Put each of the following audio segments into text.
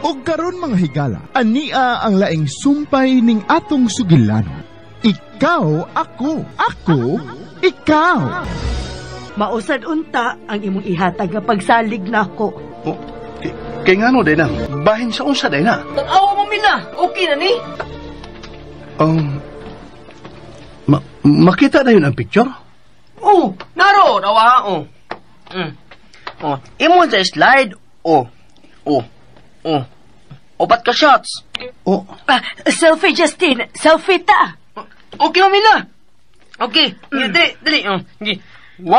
O karon mga higala, ania ang laing sumpay ning atong sugilanon. Ikaw, ako, ikaw. Mausad unta ang imong ihatag nga pagsalig nako. Oh, kay nga no, day na. Bahin sa unsa, day na. Tag-awa mo, Mina. Okay na ni. Makita na yun ang picture? Oh, naro, rawa, oh. Imon sa slide, Opat ka shots. Oh. Selfie, Justin. Selfie ta. Okay, Mina. Okay, dali. 1, 2,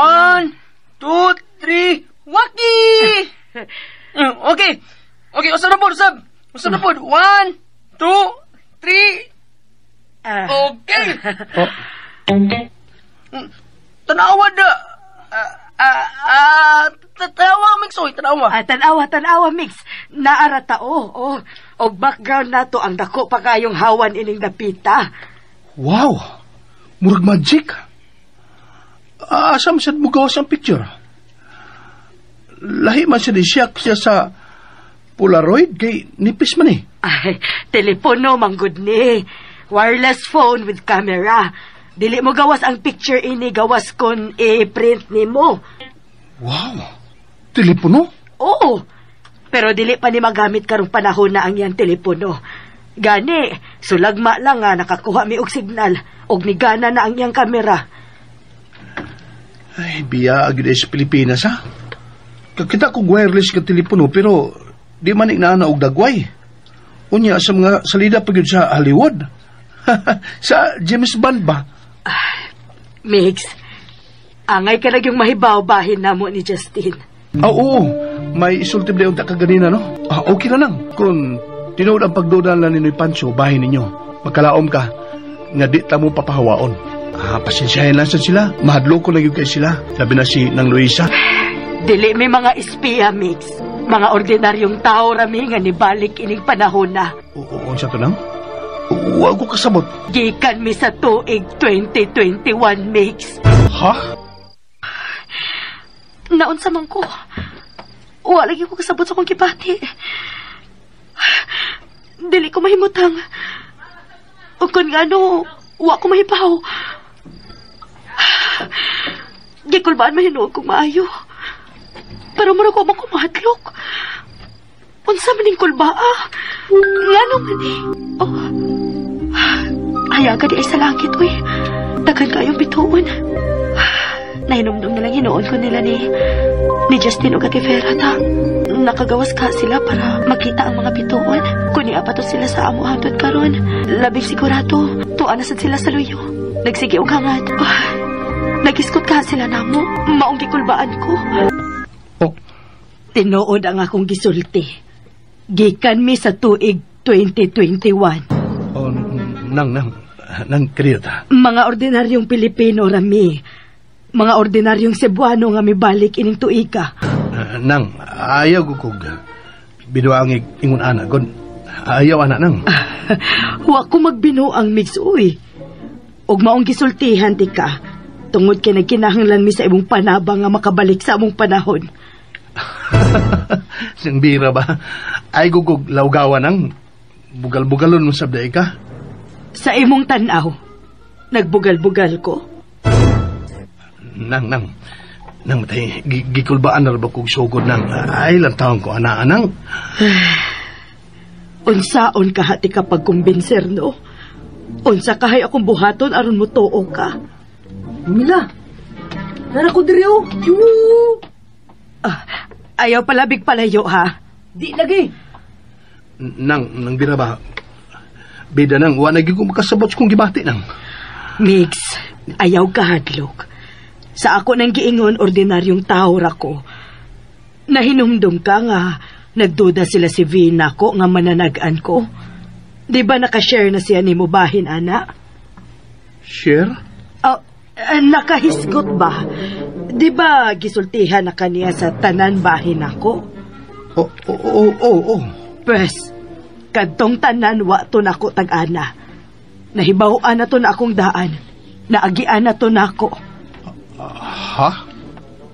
3, waki! Okay, usap na po. 1, 2, 3. Okay. Tanawa da. Tanawa, Mix. Tanawa, Mix. Naara tao. O background na to ang dako pa kayong hawan ining dapita. Wow! Murag magic. Asam sad mo gawas ang picture? Lahi man siya sa Polaroid kay nipis man eh. Ay, telepono manggod ni. Wireless phone with camera. Dili mo gawas ang picture ini, gawas kon i-print nimo. Wow! Telepono? Oo. Pero dili pa ni magamit karong panahon na ang iyang telepono. Gani, sulagma lang nga nakakuha mi og signal og migana na ang iyang kamera. Ay, biya agad sa Pilipinas ha. Kakita kong wireless ka telepono pero di man na og dagway. Unya sa mga salida pagod sa Hollywood. Sa James Bond ba? Mix, angay ka lang yung mahibaw bahin na mo ni Justin. Oo, may isultib na yung takaganina, no? Okay na lang. Kung tinood ang pagdudan lang nino'y Pancho, bahin ninyo. Magkalaom ka, nga di ta mo papahawaon. Pasensyahin lang sila. Mahadlo ko lang yung kay sila. Labi na si Nang Luisa. Dili may mga espiya, Mix. Mga ordinaryong tao rami nga nibalik ining panahon na. Oo, sa to nang? Huwag ko kasabot. Gikan mi sa tuig 2021, Mix. Ha? Naunsa man ko. Wala lagi ko kasabot sa kong kibati. Dili ko mahimutang. O kung ano, wa ko mahibaw. Gikulbaan mahinuog kong maayo. Pero mura ko makumadlok. Unsa maning kulbaa? Ngano man eh. Oh. Ayaga di ay sa langit, uy. Dagan kayong bituon. Nahinumdum na lang hinoon ko nila ni Justin o Gativera ta. Nakagawas ka sila para makita ang mga bituon. Kuni apato sila sa amo hangtod karon. Labing sigurado, tuan na sad sila sa luyo. Nagsige og hangad. Nagiskot ka sila namo. Maong gikulbaan ko. Oh. Tinuod ang akong gisulti. Gikan mi sa tuig 2021. Oh, nang kriyata. Mga ordinaryong Pilipino rami. Mga ordinaryong Cebuano nga mibalik ining tuiga. Nang, ayaw gugog. Binuangig ingon anak. Ayaw anak nang. Wa ko magbinuang, Mix, uy. Og maong gisultihan ti ka. Tungod kay nagkinahanglan mi sa imong panabang nga makabalik sa among panahon. Sing bira ba? Ay gugog lawgawan nang. Bugal-bugalon mo sabday ka. Sa imong tanaw, nagbugal-bugal ko. Nang matay, gikulbaan na ba kong sugod nang ay lang taon ko, anang. Unsaon ka hati ka pagkumbinser, no? Unsa kahay akong buhaton aron mo tuo ka? Mila, nara ko diri o. Ayaw palabig palayo, ha? Di lagi. Nang bira ba? Bida nang, wanagi ko makasabot kong gibati nang. Mix, ayaw ka hadlok. Sa ako nang giingon, ordinaryong tao ra ko. Nahinumdum ka nga, nagduda sila si Vina ko nga mananagan ko. Di ba nakashare na siya ni mo bahin, ana? Share? Nakahisgot ba? Di ba gisultihan na kaniya sa tanan bahin ako? Oo. Pwes, kadtong tanan wa to nako tag-ana. Nahibaw-an na to na akong daan. Naagian na to nako. Ha?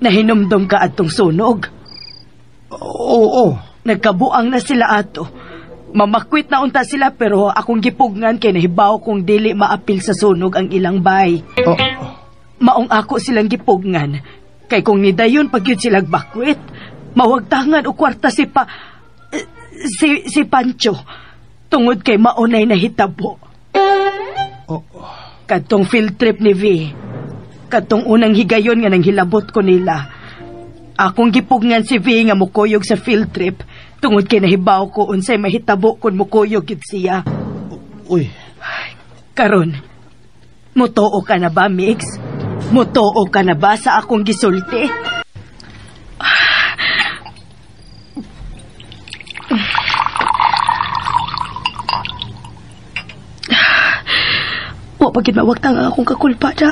Nahinumdum ka adtong sunog. Oo. Nagkabuang na sila ato. Mamakwit na unta sila pero akong gipugngan kay nahibaw kong dili maapil sa sunog ang ilang bahay. Maong ako silang gipugngan. Kay kung nidayon pag yun silang bakwit, mawagtangan o kwarta si Pancho. Tungod kay maunay na hitabo. Kadtong field trip ni V. Kadtong unang higayon nga nang hilabot ko nila. Akong gipugngan si V nga mukuyog sa field trip. Tungod kay nahibaw ko unsay mahitabo kun mukuyog gid siya. Uy. Karon, mutuo ka na ba, Mix? Mutuo ka na ba sa akong gisulti? Wa pagid mawagtang ang akong kakulpa da.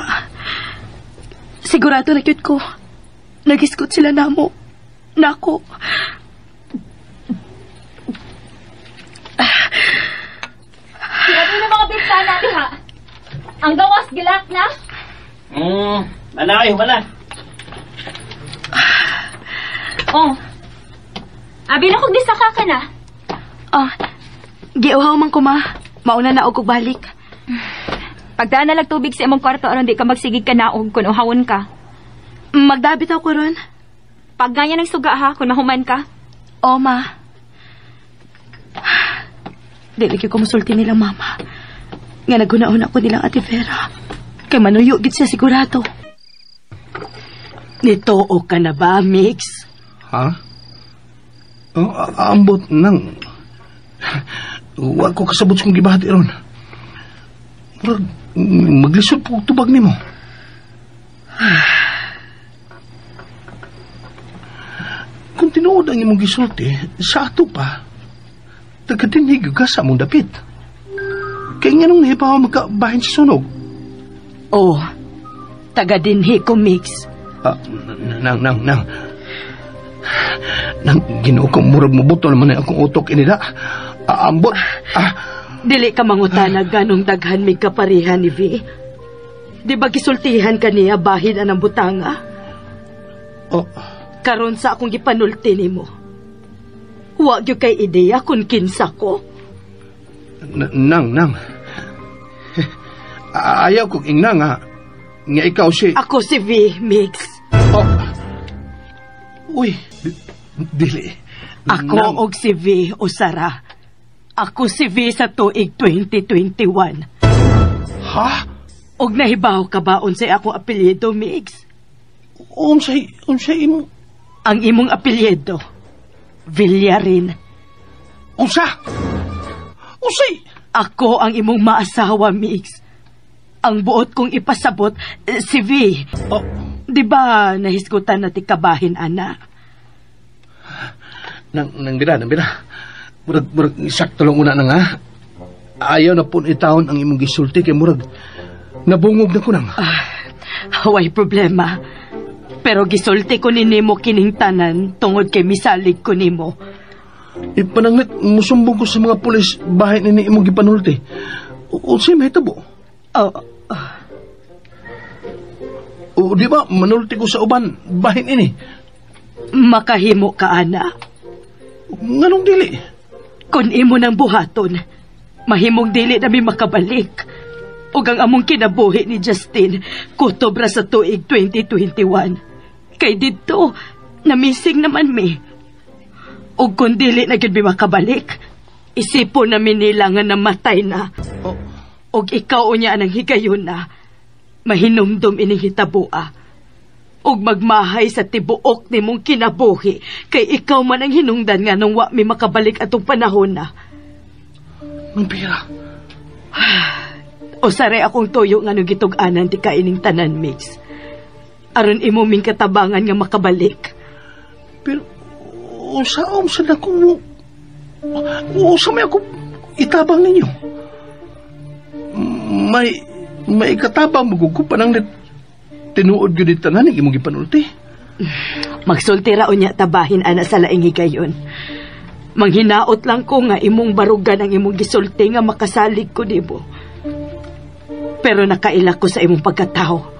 Sigurado na kyut ko. Nagiskot sila namo. Nako. Sinabi na mga bintana niya. Ang gawas gilak na. Malayo pala. Oh. Abi na kog disaka ka na. Giuhaw man ko ma. Mauna na og balik. Pagdaan na lang tubig sa imong kwarto aron di ka magsigig ka naog kung uhawon ka. Magdabit ako ron. Pag ganyan ang suga ha, kung mahuman ka. O ma. Dili ko musulti nilang mama. Nga naguna-una ko nilang Ate Vera. Kay manuyo gid siya sigurado. Nitoo ka na ba, Mix? Ha? Ambot nang. Huwag ko kasabot kong gibahati ron. Maglisod po tubag ni mo. Kung tinuod ang imong gisulti, sa ato pa, tagadinhig ka sa mong dapit. Kaya nga nung nahibawa magkabahin sa sunog. Oh, taga-dinhi ko, Mix. Nang, ginoo ko murag mabuto naman na akong utok inila. Ambot, Dili ka mangutana ganong daghan mig kaparihan ni V. Di ba gisultihan ka niya bahin anang butanga? Karon sa akong gipanulti nimo. Wa gyud kay ideya kung kinsa ko. Nang. Ayaw kong ingna nga ikaw si... Ako si V, Mix. Uy, dili. Ako og si V, Usara. Ako si V sa tuig 2021. Ha? Og nahibaw ka ba unsay akong apelyido, Mix? Unsay imo? Ang imong apelyido, Villarin. Unsay? Ako ang imong maasawa, Mix. Ang buot kong ipasabot, si V. Di ba nahisgutan na ti kabahin, ana? Nang bida. Murag sakto lang una na nga. Ayaw na pun itawon ang imong gisulti kay murag nabungog na ko nang. Way problema. Pero gisulti ko ni nimo kining tanan tungod kay misalig ko nimo. Ipananglit musumbong ko sa mga pulis bahay ni imong gipanulti. Unsay mahitabo? Di ba manulti ko sa uban bahin ini? Makahimo ka, ana. Nganong dili? Kung imo nang buhaton, mahimong dili na mi makabalik. Ug ang among kinabuhi ni Justin, kutob ra sa tuig 2021. Kay dito, namising naman mi. Ug kung dili na gyud mi makabalik, isipon namin nila nga namatay na. Ug ikaw unya nang higayon na, mahinumdum ining hitabua. Ug magmahay sa tibuok ni mong kinabuhi, kay ikaw man ang hinungdan nga nung wa mi makabalik atong panahon na. Mampira. O sare akong tuyo nga nung gitug-anan ti kaining tanan, Mix. Aron imo ming katabangan nga makabalik. Pero, usaom sa na kung... Usam ako itabang ninyo. May katabang magugupan ang tinuod yun dito na imong gipanulti. Magsultira unya tabahin ana sa laing higayon. Manghinaot lang ko nga imong barugan ang imong gisulti nga makasalig ko nimo. Pero nakaila ko sa imong pagkatao.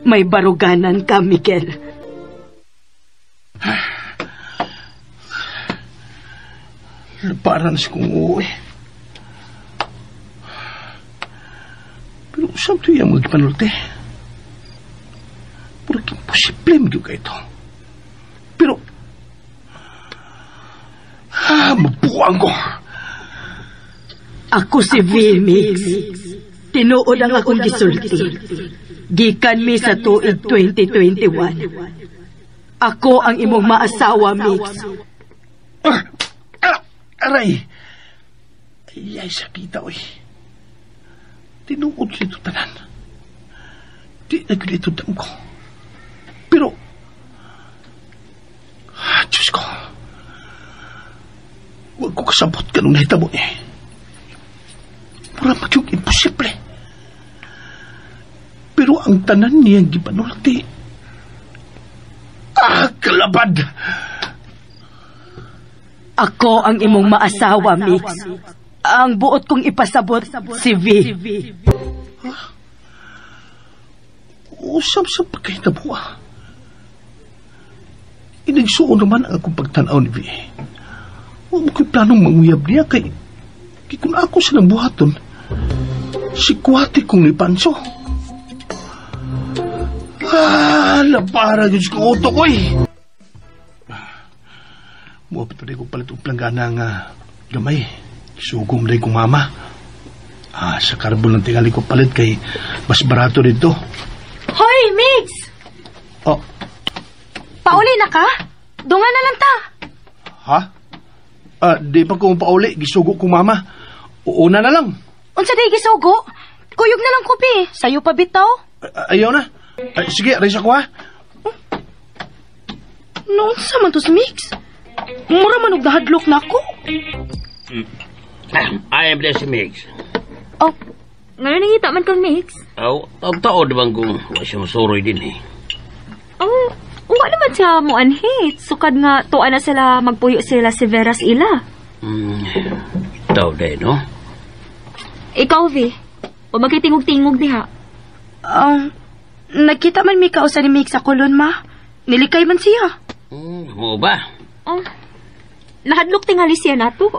May baruganan ka, Miguel. Laparan sa kong uwi. Pero saan ito yung mga panulti? Puro imposible mo ka ito. Pero, mabuang ko. Ako si V-Mix. Tinuod ang akong gisulti. Gikan mi sa tuig 2021. Ako ang imong maasawa, Mix. Aray! Ay, sakita, oy. Tinuod ko ito tanan. Di na ko ito dam ko. Pero, Diyos ko, huwag ko kasabot ka nung nahitabo eh. Pura magyong imposible. Pero ang tanan niyang gipanulti. Kalabad! Ako ang imong maasawa, Mix. Ang buot kong ipasabot si V. Usap sa pagkahitabo Inagsuon naman ang akong pagtanaw ni V. Huwag mo ko'y planong manguyab niya kay kung ako sa buhaton, si Kuwate kong ni Pancho. Lapara yun sa kuto ko eh. Muapit pa rin kong palit ang planggana nga gamay. Sugong rin kong mama. Sa karbon ng tingali ko palit kay mas barato dito. Hoy, Mix! Oh, Pauli na ka? Dunga na lang ta. ha? Di pa kong pauli. Gisugo kong mama. Uuna na lang. Unsa day gisugo? Kuyog na lang kopi. Sayo pa bitaw. Ayaw na. Sige, raise ako ha. Noon sa man to si Mix? Mura man og nahadlok na ako. I am blessed, Mix. Oh, ngayon nangita man kang Mix? Oh, tao naman kung wala siya masuroy din eh. Oh, wala naman siya mo anhit. Sukad nga tuwa na sila magpuyo sila si Veras ila. Tao din, no? Ikaw, V. O magkitingog-tingog diha. Nagkita man mi kausa ni Mix sa kulon, ma. Nilikay man siya. Mo ba? Oh, nahadlok tingali siya nato.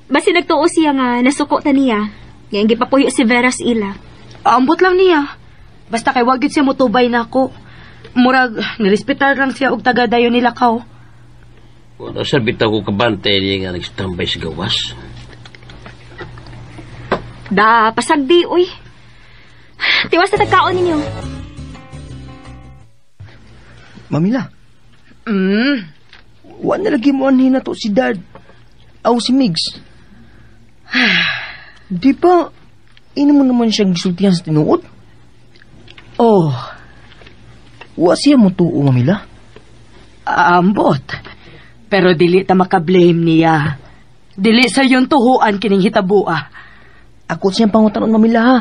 Basi nagtuo siya nga nasuko ta niya. Ngayon gipapuyo si Veras ila. Ambot lang niya. Basta kay wagid siya mutubay na ako. Murag, nirespetar lang siya og taga-dayon nila kao. Wala sa bitaw ko kabantay niya nga nagstambay sa gawas. Da, pasagdi, uy. Tiwas na tagkaon ninyo. Mamila. Wa na lagi mo anhin na to si Dad. Aw si Migs. Di ba, ino mo naman siyang gisultihan sa tinuod? Oh, wa siya mo tuo, Mamila. Ambot. Pero dili ta makablame niya. Dili sa yung tuhuan kining hitabua. Ako siyang pangutanon, Mamila, ha?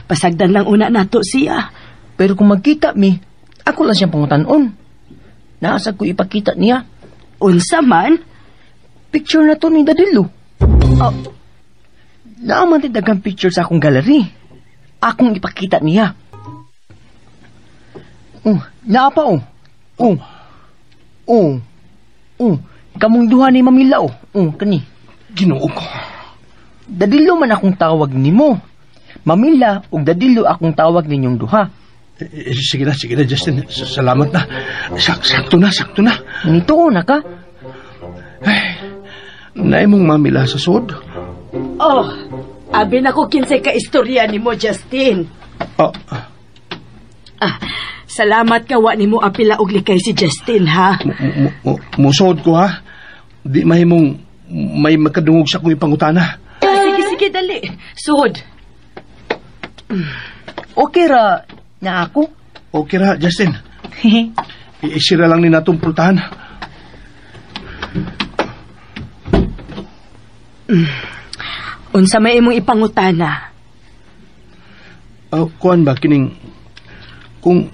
Pasagdan lang una nato siya. Pero kung magkita mi, ako lang siyang pangutanon. Naasag ko ipakita niya. Unsa man? Picture na to ni Dadilo. Naaman dagang picture sa akong gallery. Akong ipakita niya. Naapa, kamong duha ni Mamila, kani. Ginoo ko. Dadilo man akong tawag nimo. Mamila ug Dadilo akong tawag ninyong duha. Sige na, Justin. Salamat na. Sakto na. Nituo na ka? Naimong mamila sa sod. Abi na ko kinsay ka istorya ni mo, Justin. Salamat ka wa ni mo apila og likay si Justin, ha? Musod ko, ha? Di mahimong may makadungog sa kong ipangutana. Sige, dali. Sud. Okay ra na ako? Okay ra, Justin. Iisira lang ni natong pultahan. Unsa may imong ipangutana? Kuan ba kining kung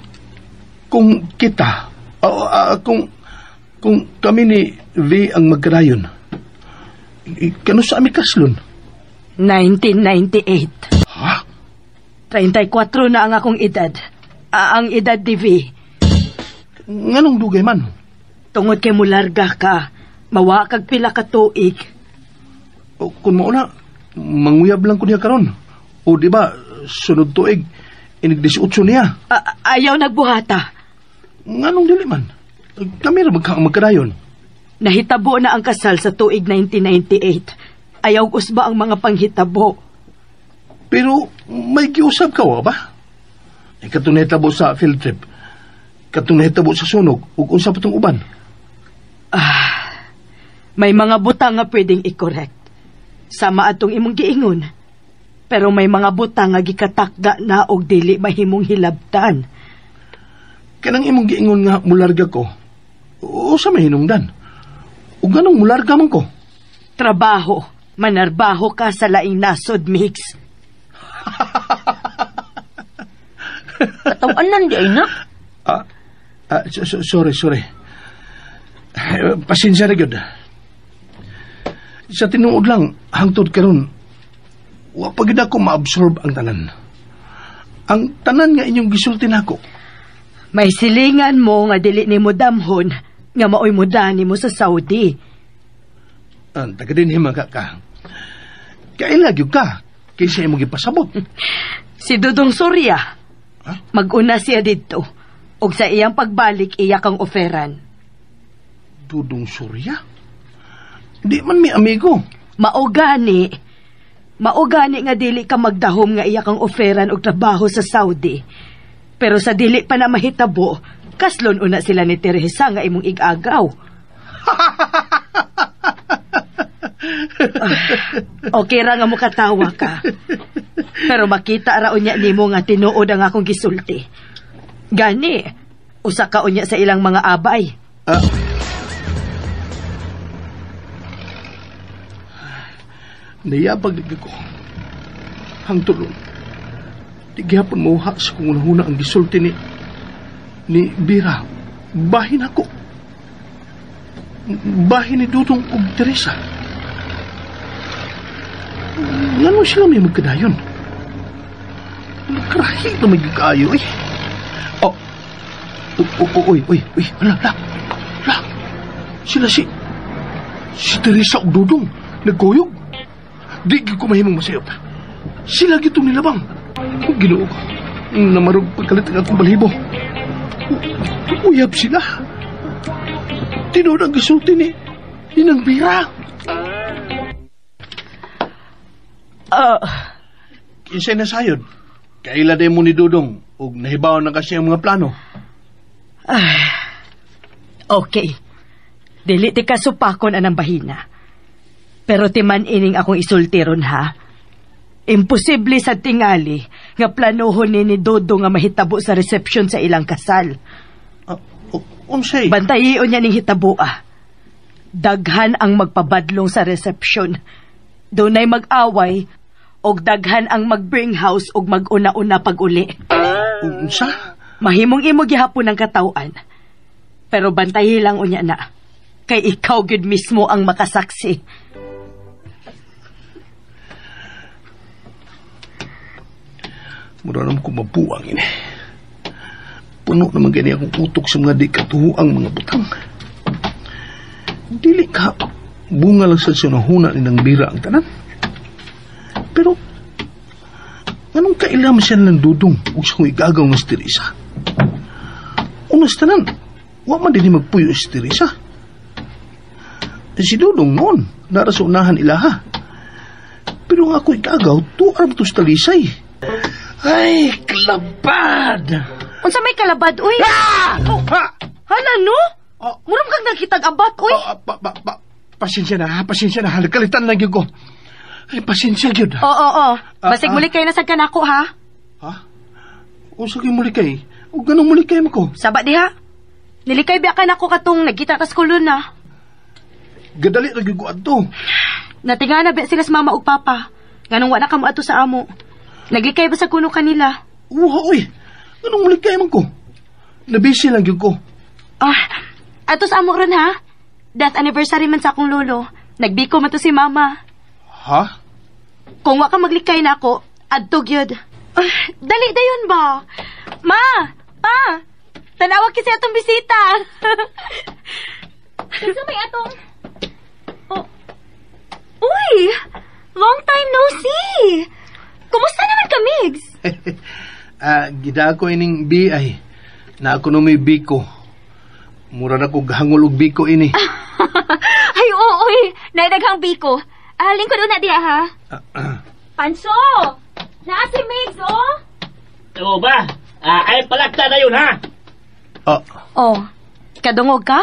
kita kung kami ni V ang magkarayon, kano sa ami kaslon? 1998. Ha? 34 na ang akong edad. Ang edad ni V. Nganong dugay man? Tungod kay mularga ka, mawa kag pila ka tuig. O, kung mauna, manguyab lang ko niya karon. O di ba, sunod tuig, inig-18 niya. Ayaw nagbuhata. Nganong dili man? Kami ra magkadayon. Nahitabo na ang kasal sa tuig 1998. Ayaw usba ang mga panghitabo. Pero may giusap ka wa ba? Katong nahitabo sa field trip. Katong nahitabo sa sunog. Ug unsa pa tong uban? May mga butang nga pwedeng i-correct. Sama atong imong giingon. Pero may mga butang nga gikatakda na og dili mahimong hilabtan. Kanang imong giingon nga mularga ko. O sa mahinungdan. O ganong mularga man ko? Trabaho. Manarbaho ka sa laing nasod, Mix. Katawanan di ay na. Sorry. Pasensya na gyud. Sa tinuod lang, hangtod karon, wa pa gyud ako ma-absorb ang tanan. Ang tanan nga inyong gisulti nako. May silingan mo nga dili nimo damhon nga maoy mudani mo sa Saudi. Ang taga din himaka ka. Kaila gyud ka kaysa imong gipasabot. Si Dudong Surya. Ha? Mag-una siya dito. Og sa iyang pagbalik, iya kang oferan. Dudong Surya? Di man mi amigo. Maugani nga dili ka magdahom nga iya kang oferan og trabaho sa Saudi. Pero sa dili pa na mahitabo, kaslon una sila ni Teresa nga imong ig-agaw. Okay ra nga mo katawa ka. Pero makita ra unya nimo nga tinuod ang akong gisulti. Gani, usa ka unya sa ilang mga abay. Nayabag ko. Hangtod di gyapon mauha sa kung unahuna ang gisulti ni Bira. Bahin ako. Bahin ni Dudong ug Teresa. Ngano sila may magkadayon? Nagkarahi na may kaayo eh. Uy. La. Sila si Teresa ug Dudong nagkuyog. Di ko mahimong masayop. Sila gitong nilabang. Ginoo ko. Namarog pagkalit ang akong balibo. Uyab sila. Tinood ang gisulti ni Inang Bira. Kinsay na sayod. Kaila day mo ni Dudong ug nahibaw na kasi ang mga plano. Okay. Dili ti kasupakon anang bahina. Pero timan ining akong isultiron ha. Imposible sa tingali nga planohon ni Dodo nga mahitabo sa resepsyon sa ilang kasal. Unsay? Bantayion niya ning hitabo Daghan ang magpabadlong sa resepsyon. Dunay mag-away og daghan ang mag-bring house og mag-una-una pag-uli. Unsa? Mahimong imo gihapon ang katawan. Pero bantayi lang unya na. Kay ikaw gid mismo ang makasaksi. Mura naman ko mabuang ini. Puno naman gani akong utok sa mga di katuhuang mga butang. Dili ka, bunga lang sa sinahuna ni Nang Bira ang tanan. Pero, anong kailam siya ng Dudong o sa kong igagaw ng Teresa? Unas tanan, wa man din magpuyo si Teresa. Si Dudong noon, nara sa unahan ilaha. Pero nga ako igagaw, tuarap to sa talisay. Ay, kalabad! Unsa may kalabad, uy? Hala, no? Muram kang nakitag abat, uy. Pasensya na. Halakalitan lang yun ko. Ay, pasensya yun. Oo. Basig muli kayo na sa kanako, ha? Ha? O, sige muli kayo. O, ganong muli kayo mo ko? Saba di, ha? Nilikay biya ka na ko katong nagkita kas kulon na. Gadali lagi ko ato. Natinga na biya sila sa mama ug papa. Ganong wala ka mo ato sa amo. Naglikay ba sa kuno kanila? Uy. Ganong muli kayo mo ko? Nabisi lang yun ko. Ato sa amo ron, ha? Death anniversary man sa akong lolo. Nagbiko man to si mama. Ha? Kung wa ka maglikay na ako, adto gyud. Dali dayon ba? Ma! Pa! Tanawag kasi atong bisita. Kasi may atong... Uy! Gida ko ining BI. Na ako no may biko. Mura na ko gahangol og biko ini. Ay, oo, naidaghang biko. Lingkod una diya, ha? Panso! Naa si Migs, oh! Oo ba? Ay palakta na yun, ha? Oh, kadungog ka?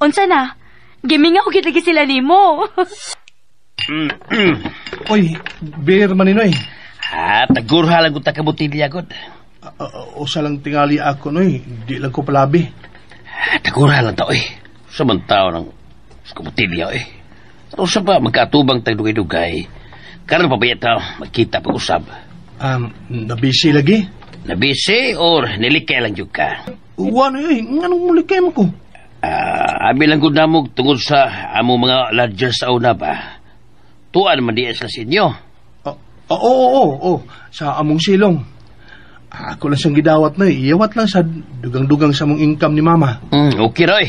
Unsa na? Gimingaw kita sila nimo. Oy, beer man inoy. Tagurha lang ko takabutilya, God. Usa lang tingali ako noy. Di lang ko palabi. Tagurha lang tao, Samantao ng kabutilya, Pero sa ba magkatubang tagdugay-dugay, karon pa ba ito magkita pag-usab? Nabisi lagi? Nabisi or nilikay lang yun ka? Wano nganong mulikay mo ko? Abi lang ko namog tungod sa amo mga larger sa una ba? Tuan man di sa inyo. Oo. Sa among silong. Ako lang siyang gidawat na iyawat lang sa dugang-dugang sa mong income ni mama. Okay Roy.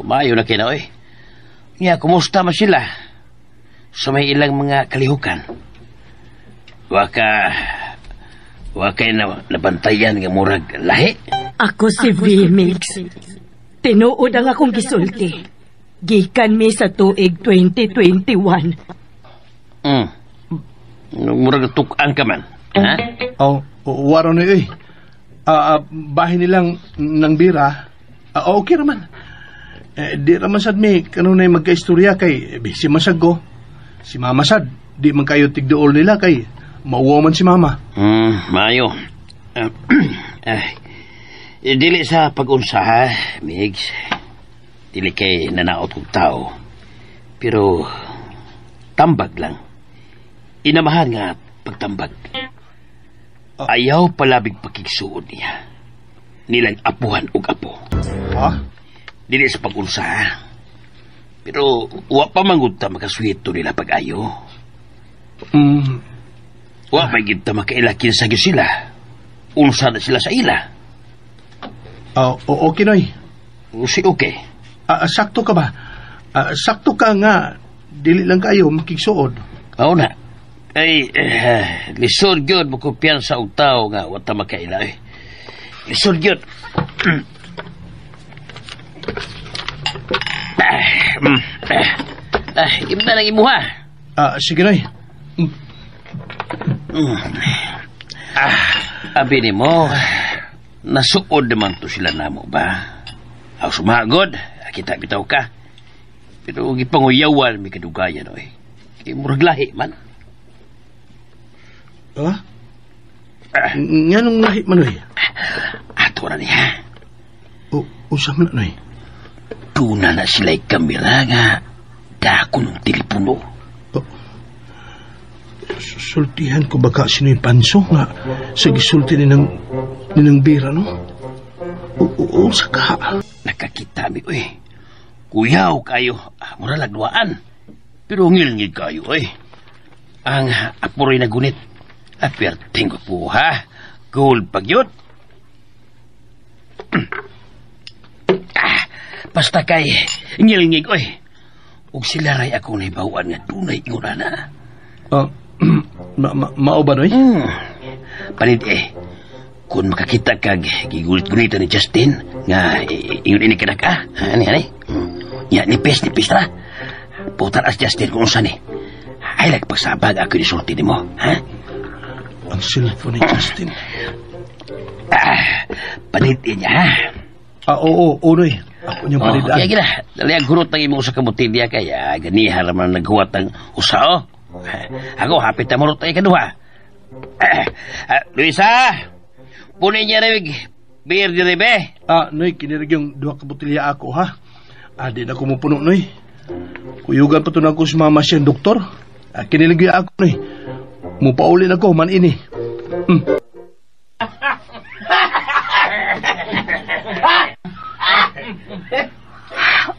Umayo na kina Nga, kumusta man sila? Sa may ilang mga kalihukan. Wakay na nabantayan ng murag lahi. Ako si V-Mix. Tinuod ang akong gisulti. Gikan mi sa tuig 2021. Murag tukan ka man. Ha? Waro na bahay nilang nang bira. Okay naman. Di raman sad mi kanunay magkaistorya kay si Masag ko. Si Mama sad, di man kayo tigdool nila kay mauwaman si Mama. Mayo. Dili sa pag-unsa, Migs. Dili kay nanaot kong tao. Pero tambag lang. Inamahan nga pagtambag. Ayaw palabig pakigsuod niya. Nilang apuhan og apo. Dili sa pag-unsa. Pero wa pa manggod ta makaswito nila pag-ayo. Wa pa gid ta makailakin sa gyud sila. Unsa na sila sa ila. Okay noy. Si okay. Sakto ka ba? Sakto ka nga dili lang kayo makigsuod. Oo na. Ay, lisod gyud mo kumpiyansa og tao nga wa ta makaila. Lisod gyud. Gimna lang imuha. Sige noy. Abi ni mo, nasuod naman to sila namo ba? Aw sumagod, kita bitaw ka. Pero gipanguyawan mi kadugayan murag lahi man. Nganong lahi man Ato na niya. Usam na noy. Tuna na sila'y kamera nga dako ng telepono. Sultihan ko baka sino yung panso nga sa gisulti ninang bira, no? Sa ka. Nakakita mi, Kuyaw kayo, mura lagduaan. Pero ngilngig kayo, Ang apuroy na gunit. Aperting ko po, ha? Gold pagyot. Basta kay ngilngig, ug sila ray ako na ibawaan nga tunay inguna na. Mao ba, noy? Panit, kung makakita kag gigulit-gulitan ni Justin, nga ingon ini ka na ka, ani. Ya, nipis na. Putar as Justin kung saan ay pagsabag ako nisulti ni mo, ha? Ang cellphone ni Justin. Panitin niya, ha? Oo, noy. Ako niyang panidaan. Kaya gila, dali ang gurot ng imo sa kabutilya kaya ganihan naman naghuwat ng usao. Ako, hapit na marot tayo kaduha. Luisa, punin niya rin beer di ribe. Noy, kinirig yung duha kabutilya ako, ha? Di na ko mupuno, noy. Kuyugan pa ito na ako si Mama siyang doktor. Kinilig yung ako, noy. Mupaulin ako, man ini.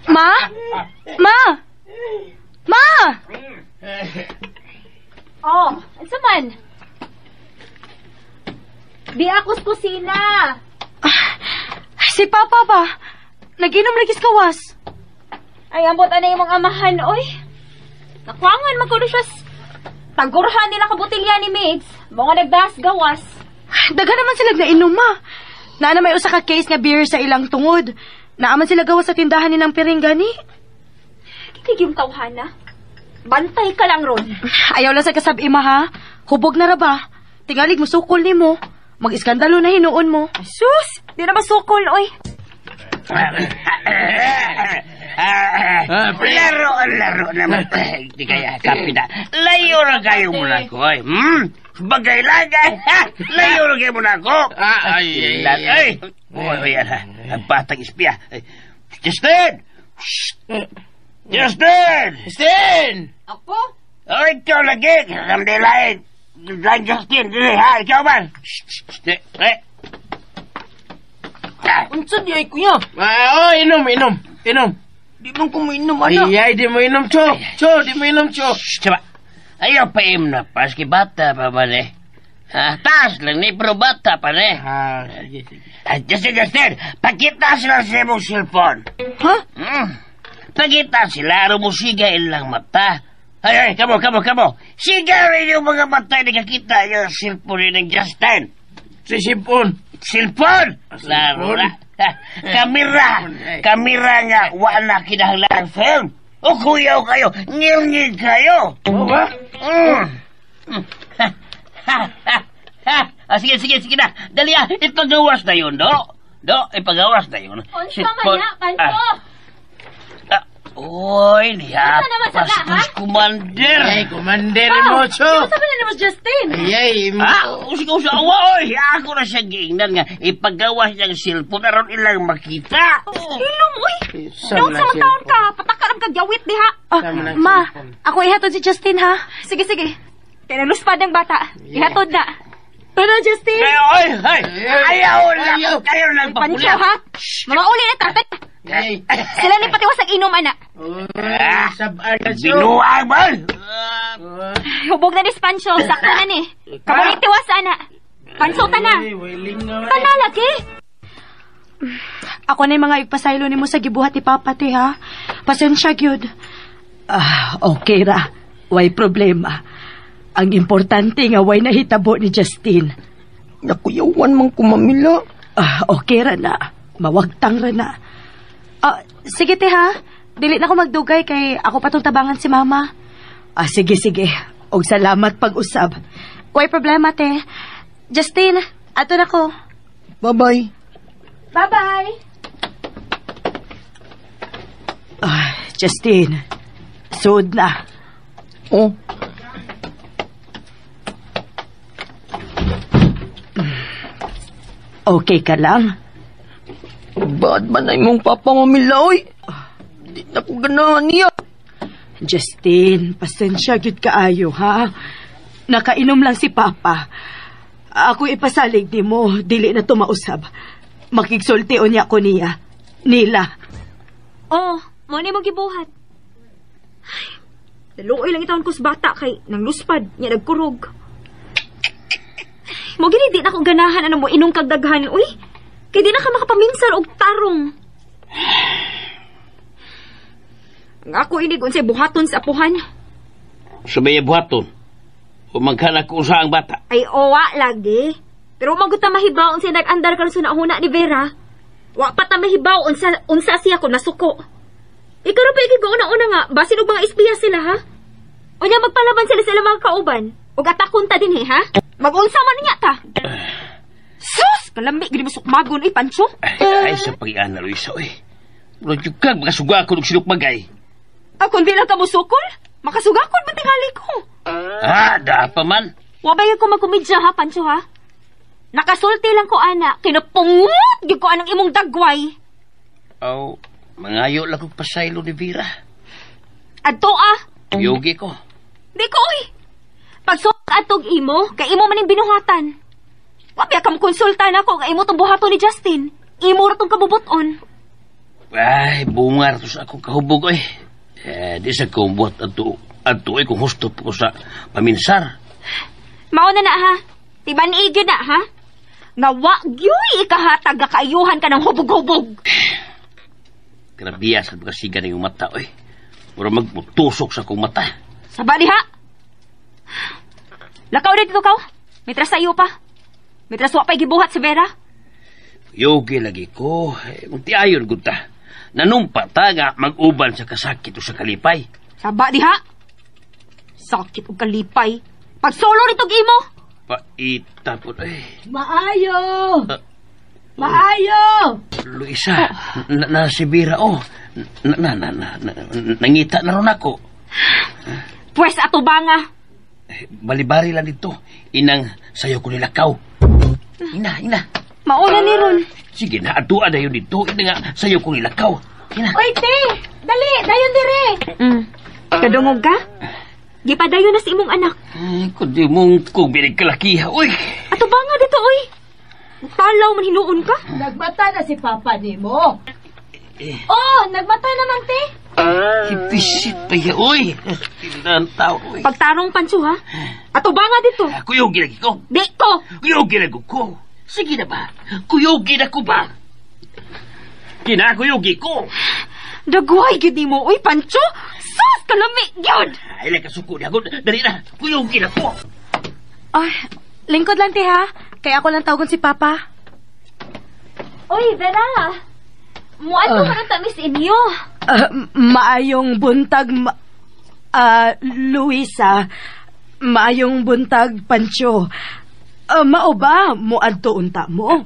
Ma! Ansa man? Di ako sa kusina. Si Papa ba? Nag-inom lagi sa kawas. Ay, ambot na yung mga amahan, Nakwangan, magkulo siya. Tagurhan nila kabutilya ni Migs. Mga nagdas gawas. Daga naman sila na inom, ma. Naa na may usa ka case nga beer sa ilang tungod. Naaman sila gawa sa tindahan nilang piring gani. Kinig yung tawhana. Bantay ka lang ron. Ayaw lang sa kasab ima, ha? Hubog na ra ba? Tingalig mo sukol ni mo. Mag-iskandalo na hinuon mo. Sus! Di na masukol, oy. Laro naman. Di kaya kapita. Layo na kayo muna ko, eh. Bagay-lagay. Layo na kayo muna ko. Ay. Ang batang ispya. Justin! Justin! Ako? Oh, ikaw lagi. Kamdilain. Justin, ha? Ikaw ba? Unsa di ay kuya? Inom. Di man ko mainom, anak. Ay, di mo inom, Cho. Di mo inom, Cho. Diba? Ayaw pa im na, paski bata pa ba, ne? Taas lang ni, pero bata pa, ne? Sige. Justin, pakita sila sa mong cellphone. Ha? Pakita sila, rumusiga ilang mata. Ay, kamo. Siga rin yung mga mata na kakita yung cellphone ng Justin. Si Sipon. Cellphone? Laro na. Kamera nga, wala kinahanglan film. O kuyaw kayo, ngil-ngil kayo. Oo ba? Sige na. Dali ipagawas na yun, Do, ipagawas na yun. Unsa man ya, Pancho? Oy, niya. Unsa naman sa Pastos Commander. Ay, Commander mo, Cho. Unsa man na mo, Justin? Ay, Usa. Oy, ako na siya giingnan nga. Ipagawas niyang cellphone aron ilang makita. Ilong, uy. Doon sa magtaon ka. Patakaram ka gyawit diha. Ma, ako ihatod si Justin, ha? Sige. Kaya naluspad ang bata. Ihatod na. Tara, Justin. Oy, ayaw lang. Kayo lang Pancho, ha? Mga uli na tatay. Sila ni patiwas ang inom, anak. sabar na, Cho. Binuang man. Hubog na ni Pancho. Sakto na ni. Kamulit tiwas, anak. Pancho, tana. Tana, lagi. Ako na yung mga ipasaylo ni mo sa gibuhat ni Papa, te, ha? Pasensya, gyud. Okay ra. Way problema. Ang importante nga way nahitabo ni Justin. Nakuyawan man kumamila. Okay ra na. Mawagtang ra na. Sige, te, ha? Dili na ako magdugay kay ako patong tabangan si Mama. Sige. Og salamat pag-usab. Way problema, te. Justin, ato na ko. Bye-bye. Bye-bye. Justin, suod na. Oh, Okay ka lang? ba't ba na imong papamamila, oy? Di na ko ganahan niya. Justin, pasensya gyud kaayo, ha? Nakainom lang si Papa. Ako ipasalig ni mo, dili na tumausab. Makigsulti unya ko niya. Nila. Oh, mo ni mo gibuhat. Ay, daluoy lang itaon ko sa bata kay nang luspad, niya nagkurog. Mo gini di na ko ganahan ano mo inong kagdaghan, uy. Kay di na ka makapaminsan og tarong. Ang ako inig unsay buhaton sa apuhan. Sabay buhaton. O magkana ko sa ang bata. Ay owa lagi. Pero magut ta mahibaw unsa nag-andar karon sa nauna ni Vera. Wa pa ta mahibaw unsa siya ko nasuko. Ikaw ra pa una nga basin og mga espiya sila ha. Unya magpalaban sila sa ilang mga kauban. Ug atakon ta dinhi ha. Mag-unsa man niya ta. Sus, kalami gid mo sukmagon oy Pancho. Ay sa pag-ana Luisa oy. Murag jud kag makasuga ko og sinukmagay. Kung di lang ka musukol, makasugakon man tingali ko. Da pa man. Wabay ko magkumidya ha, Pancho ha. Nakasulti lang ko ana, kinupungot gyud ko anang imong dagway. Mangayo lang kong pasaylo ni Vera. Adto Yogi ko. Di ko oy. Pagsuk atog imo, kay imo man ning binuhatan. Wapya ka mo konsulta na ko, kay imo tong buhaton ni Justin. Imo ra tong kabubuton. Ay, bungar to sa akong kahubog oy. Di sa kong buhat ato ay kung husto po sa paminsar. Mao na ha. Tiban igyo na ha. Nga wa gyoy ikahatag nga kaayuhan ka ng hubog-hubog. Grabiya sa pagkasiga ng iyong mata oy. Mura magputusok sa akong mata. Sabali ha. Lakaw na dito ka. Mitras sa iyo pa. Mitras wa pa'y gibuhat si Vera. Yogi lagi ko. Unti ayon gud ta. Nanumpa ta nga mag-uban sa kasakit o sa kalipay. Saba diha. Sakit og kalipay. Pagsolo nito imo. Paita po. Maayo! Maayo! Luisa, na si Vera, nangita na ron ako. Pwes ato ba nga? Bali-bali lang dito. Inang sayo ko nilakaw. Ina. Mauna ni ron. Sige na, atua na yun dito. Ina nga, sayo ko nilakaw. Ina. Oy, te! Dali! Dayon dire! Kadungog ka? Gipadayon na si imong anak. Kundi mong kung binigkalakiha, uy. Ato ba nga dito, oy? Talaw man hinuon ka? Nagmata na si Papa nimo. Oh, nagmata naman, te. Ipisit pa yan, uy. Tindahan tao, uy. Pagtarong Pancho, ha? Ato ba nga dito? Kuyogi lagi ko. Di ko! Kuyogi lagi ko. Sige na ba? Kuyogi na ko ba? Kinakuyogi ko. Dagway, gid mo, oy, Pancho! Sus, kalami, gyud! Ay, lang kasuko niya. Dali na, kuyogi na ko. Ay, lingkod lang, te, ha? Kaya ako lang tawagan si Papa. Oy, Vera! Muadto ka ng tamis inyo. Maayong buntag, Luisa. Maayong buntag, Pancho. Mao ba, muadto unta mo?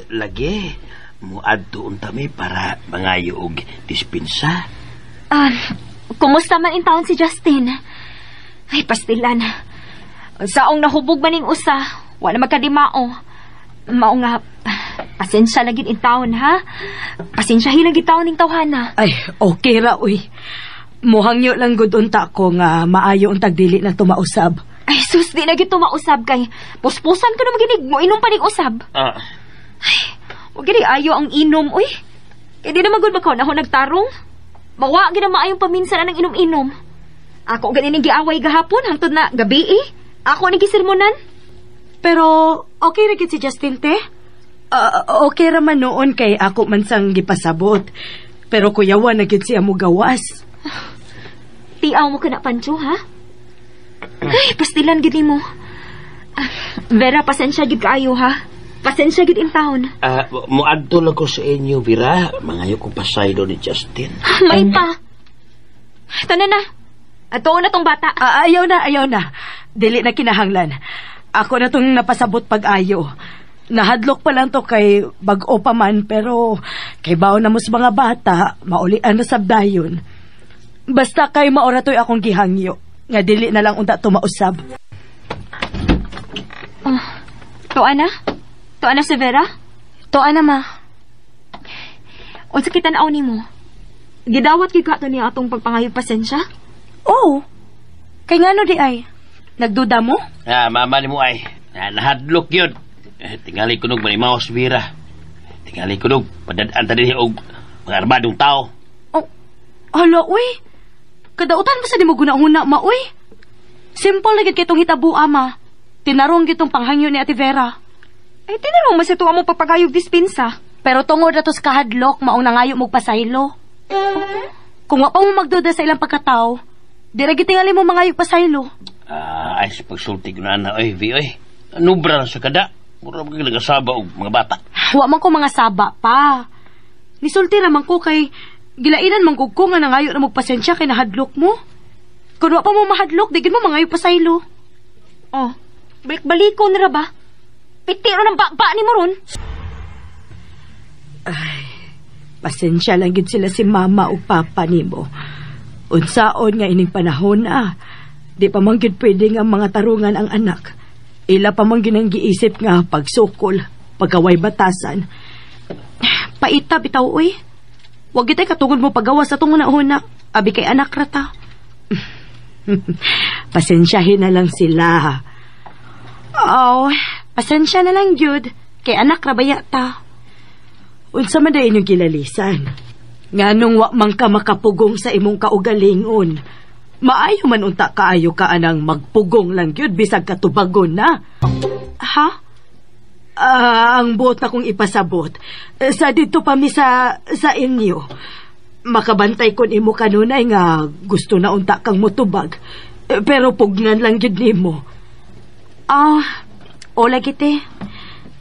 Lagi. Muadto unta mi para mangayo og dispensa. Kumusta man in taon si Justin? Ay, pastilan. Saong nahubog maning usa, wala magkadimao. Mao nga, pasensya lagi in taon, ha? Pasensya hilagi taon ning tawhana. Ay, okay ra, uy. Muhangyo lang gud unta ko nga maayo untag dili na tumausab. Ay, sus, di na gyud tumausab kay. Puspusan ka na maginig mo, inom pa ning usab. Ay, huwag gini ayo ang inom, uy. Kaya di naman gud makaw na ako nagtarong. Mawa gina maayong paminsan na ng inom-inom. Ako ganin giaway gahapon hangtod na gabi eh. Ako nagisirmonan. Pero okay ra gid si Justin, te? Okay ra man noon kay ako man sang gipasabot. Pero kuyawa na gid siya mo gawas. Tiaw mo ka na, Pancho, ha? Ay, pastilan gid mo. Vera, pasensya gid kaayo, ha? Pasensya gid in taon. Muadto lang ko sa inyo, Vera. Mangayo ko pasaylo ni Justin. May pa. Ito na. Ato na tong bata. Ayaw na. Dili na kinahanglan. Ako na tong napasabot pag-ayo. Nahadlok pa lang to kay bag-o pa man, pero kay baon na mo sa mga bata, maulian na sabdayon. Basta kay maora to'y akong gihangyo. Nga dili na lang unta tumausab. Tuana? Tuana si Vera? Tuana, ma. Unsa kita naaw nimo? Gidawat gyud ka to niya atong pagpangayo pasensya? Oo. Kay ngano di ay? Nagduda mo? Mama ni mo ay. Nahadlok yun. Tingali ko nung manimaos, Vera. Tingali ko nung padadaan tadi og mga armadong tao. Oh, hala, uy. Kadautan ba sa di mo guna-una, ma, uy? Simple na gid kitong hitabu, ama. Tinarong gitong panghangyo ni Ate Vera. Ay, tinarong mas ito mo pagpagayog dispensa. Pero tungod na to sa kahadlok, maong nangayo mong pasaylo. Kung wa pa mo magduda sa ilang pagkatao, di ra gitingali mo mangayog pasaylo. Ay, sa pagsulti ko na, oy, Vi, oy. Nubra sa kada. Mura magagasaba og mga bata. Wa man ko mga saba pa. Nisulti raman ko kay gilainan man ko nga nangayo na magpasensya kay nahadlok mo. Kung wa pa mo mahadlok, digin mo mangayo pasaylo. Oh, balik-baliko na ra ba? Pitiro ng baba ni mo ron. Ay, pasensya lang gid sila si mama o papa nimo. Unsaon nga ining panahon di pa man gid pwede nga mga tarungan ang anak. Ila pa man ginang giisip nga pagsukol, pagaway batasan. Paita bitaw, uy. Wag gitay katungod mo pagawas sa tong una-una. Abi kay anak rata. Pasensyahin na lang sila. Oh, pasensya na lang, Jude. Kay anak rabaya ta. Unsa man dayon yung kilalisan. Nganong wa man ka makapugong sa imong kaugalingon. Maayo man unta kaayo ka anang magpugong lang gyud bisag katubagon na. Ha? Ang buot na kong ipasabot. Sa dito pa mi sa inyo. Makabantay kon imo kanunay nga gusto na unta kang motubag. Pero pugngan lang gyud nimo. O lagi te.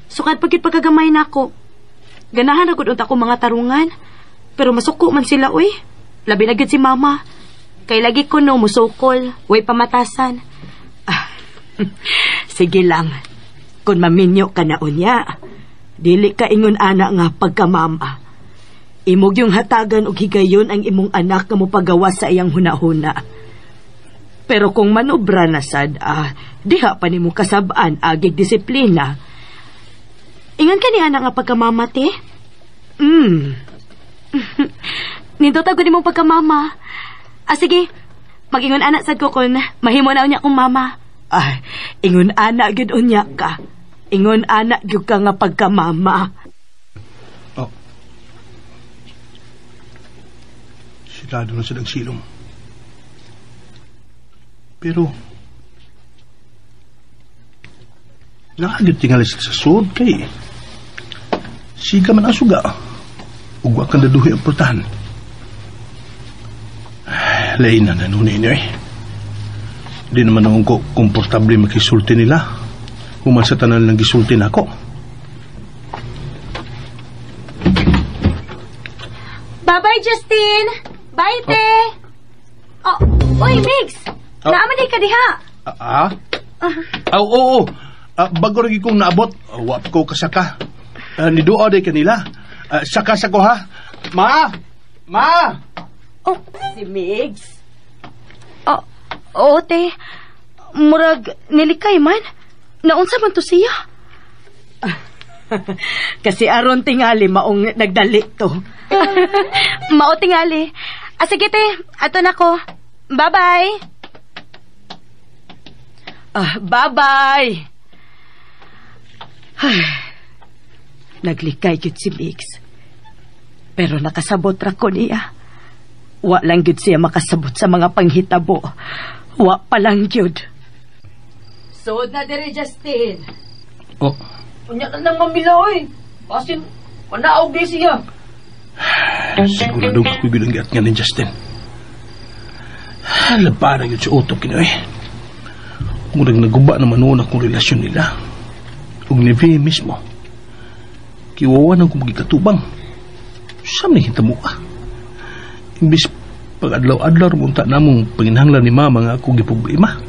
Sukad pagkit pagkagamay na ako. Ganahan agud unta ko mga tarungan. Pero masuko man sila uy. Labi na gid si mama. Kay lagi ko no musukol, way pamatasan. Sige lang. Kung maminyo ka na unya, dili ka ingon ana nga pagkamama. Imog yung hatagan og higayon ang imong anak nga mopagawas sa iyang hunahuna. Pero kung manobra na sad, diha pa nimo kasab-an agig disiplina. Ingon ka ni ana nga pagkamama te? Nindot ako nimong pagkamama. Sige, mag-ingon anak sad ko kung mahimo na unya kong mama. Ingon anak gyud unya ka. Ingon anak gyud ka nga pagkamama. Sigado na silang silong. Pero nakagit tingali sa sud kay siga man ang suga. Ug wa kan daduhi ang putahan. Lain na nanunay niyo eh. Di naman akong ko komportable makisulti nila. Human sa tanan lang gisulti na ako. Bye-bye, Justin! Bye, te! Oy, Migs! Naaman ka diha! Oo. Bago rin kong naabot, wap ko kasaka. Nidoa day kanila. Saka ko ha. Ma! Si Migs? Oo, te. Murag nilikay man. Naunsa man to siya? Kasi aron tingali maong nagdali to. Mao tingali. Sige, te. Ato na ko. Bye-bye. Bye-bye. Naglikay gyud si Migs. Pero nakasabot ra ko niya. Wa lang gyud siya makasabot sa mga panghitabo. Wa pa lang gyud. Sood na dire, Justin. Unya ka lang mamilaw eh. Basin, manaog di siya. Sigurado ko bilanggiat nga ni Justin. Labara yun sa utok kino eh. Murag naguba naman noon akong relasyon nila. Ug ni V mismo. Kiwawan ang kumagikatubang. Saan na hinta mo ka? Imbis pag-adlaw-adlaw rumunta namong panginahanglan ni mama nga ako giproblema.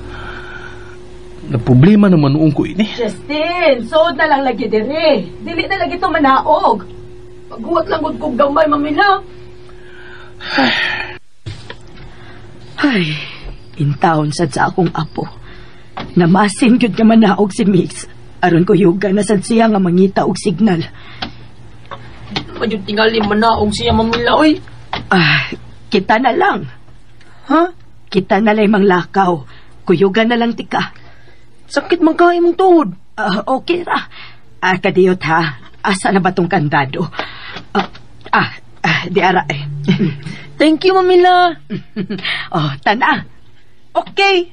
Na problema naman noong ko ini. Justin, sood na lang lagi dire. Dili na lagi to manaog. Paghuwat lang kung gamay mamila. Ay, intawon sad sa akong apo. Namasin gyud nga manaog si Mix. Aron ko yuga na sad siya nga mangita og signal. Medyo tingali manaog siya mamila oy. Kita na lang. Kita na lang manglakaw. Kuyugan na lang tika. Sakit magkain mong tuhod. Okay ra. Kadiyot ha. Asa na ba tong kandado? Di ara eh. Thank you, mamila. Tana. Okay.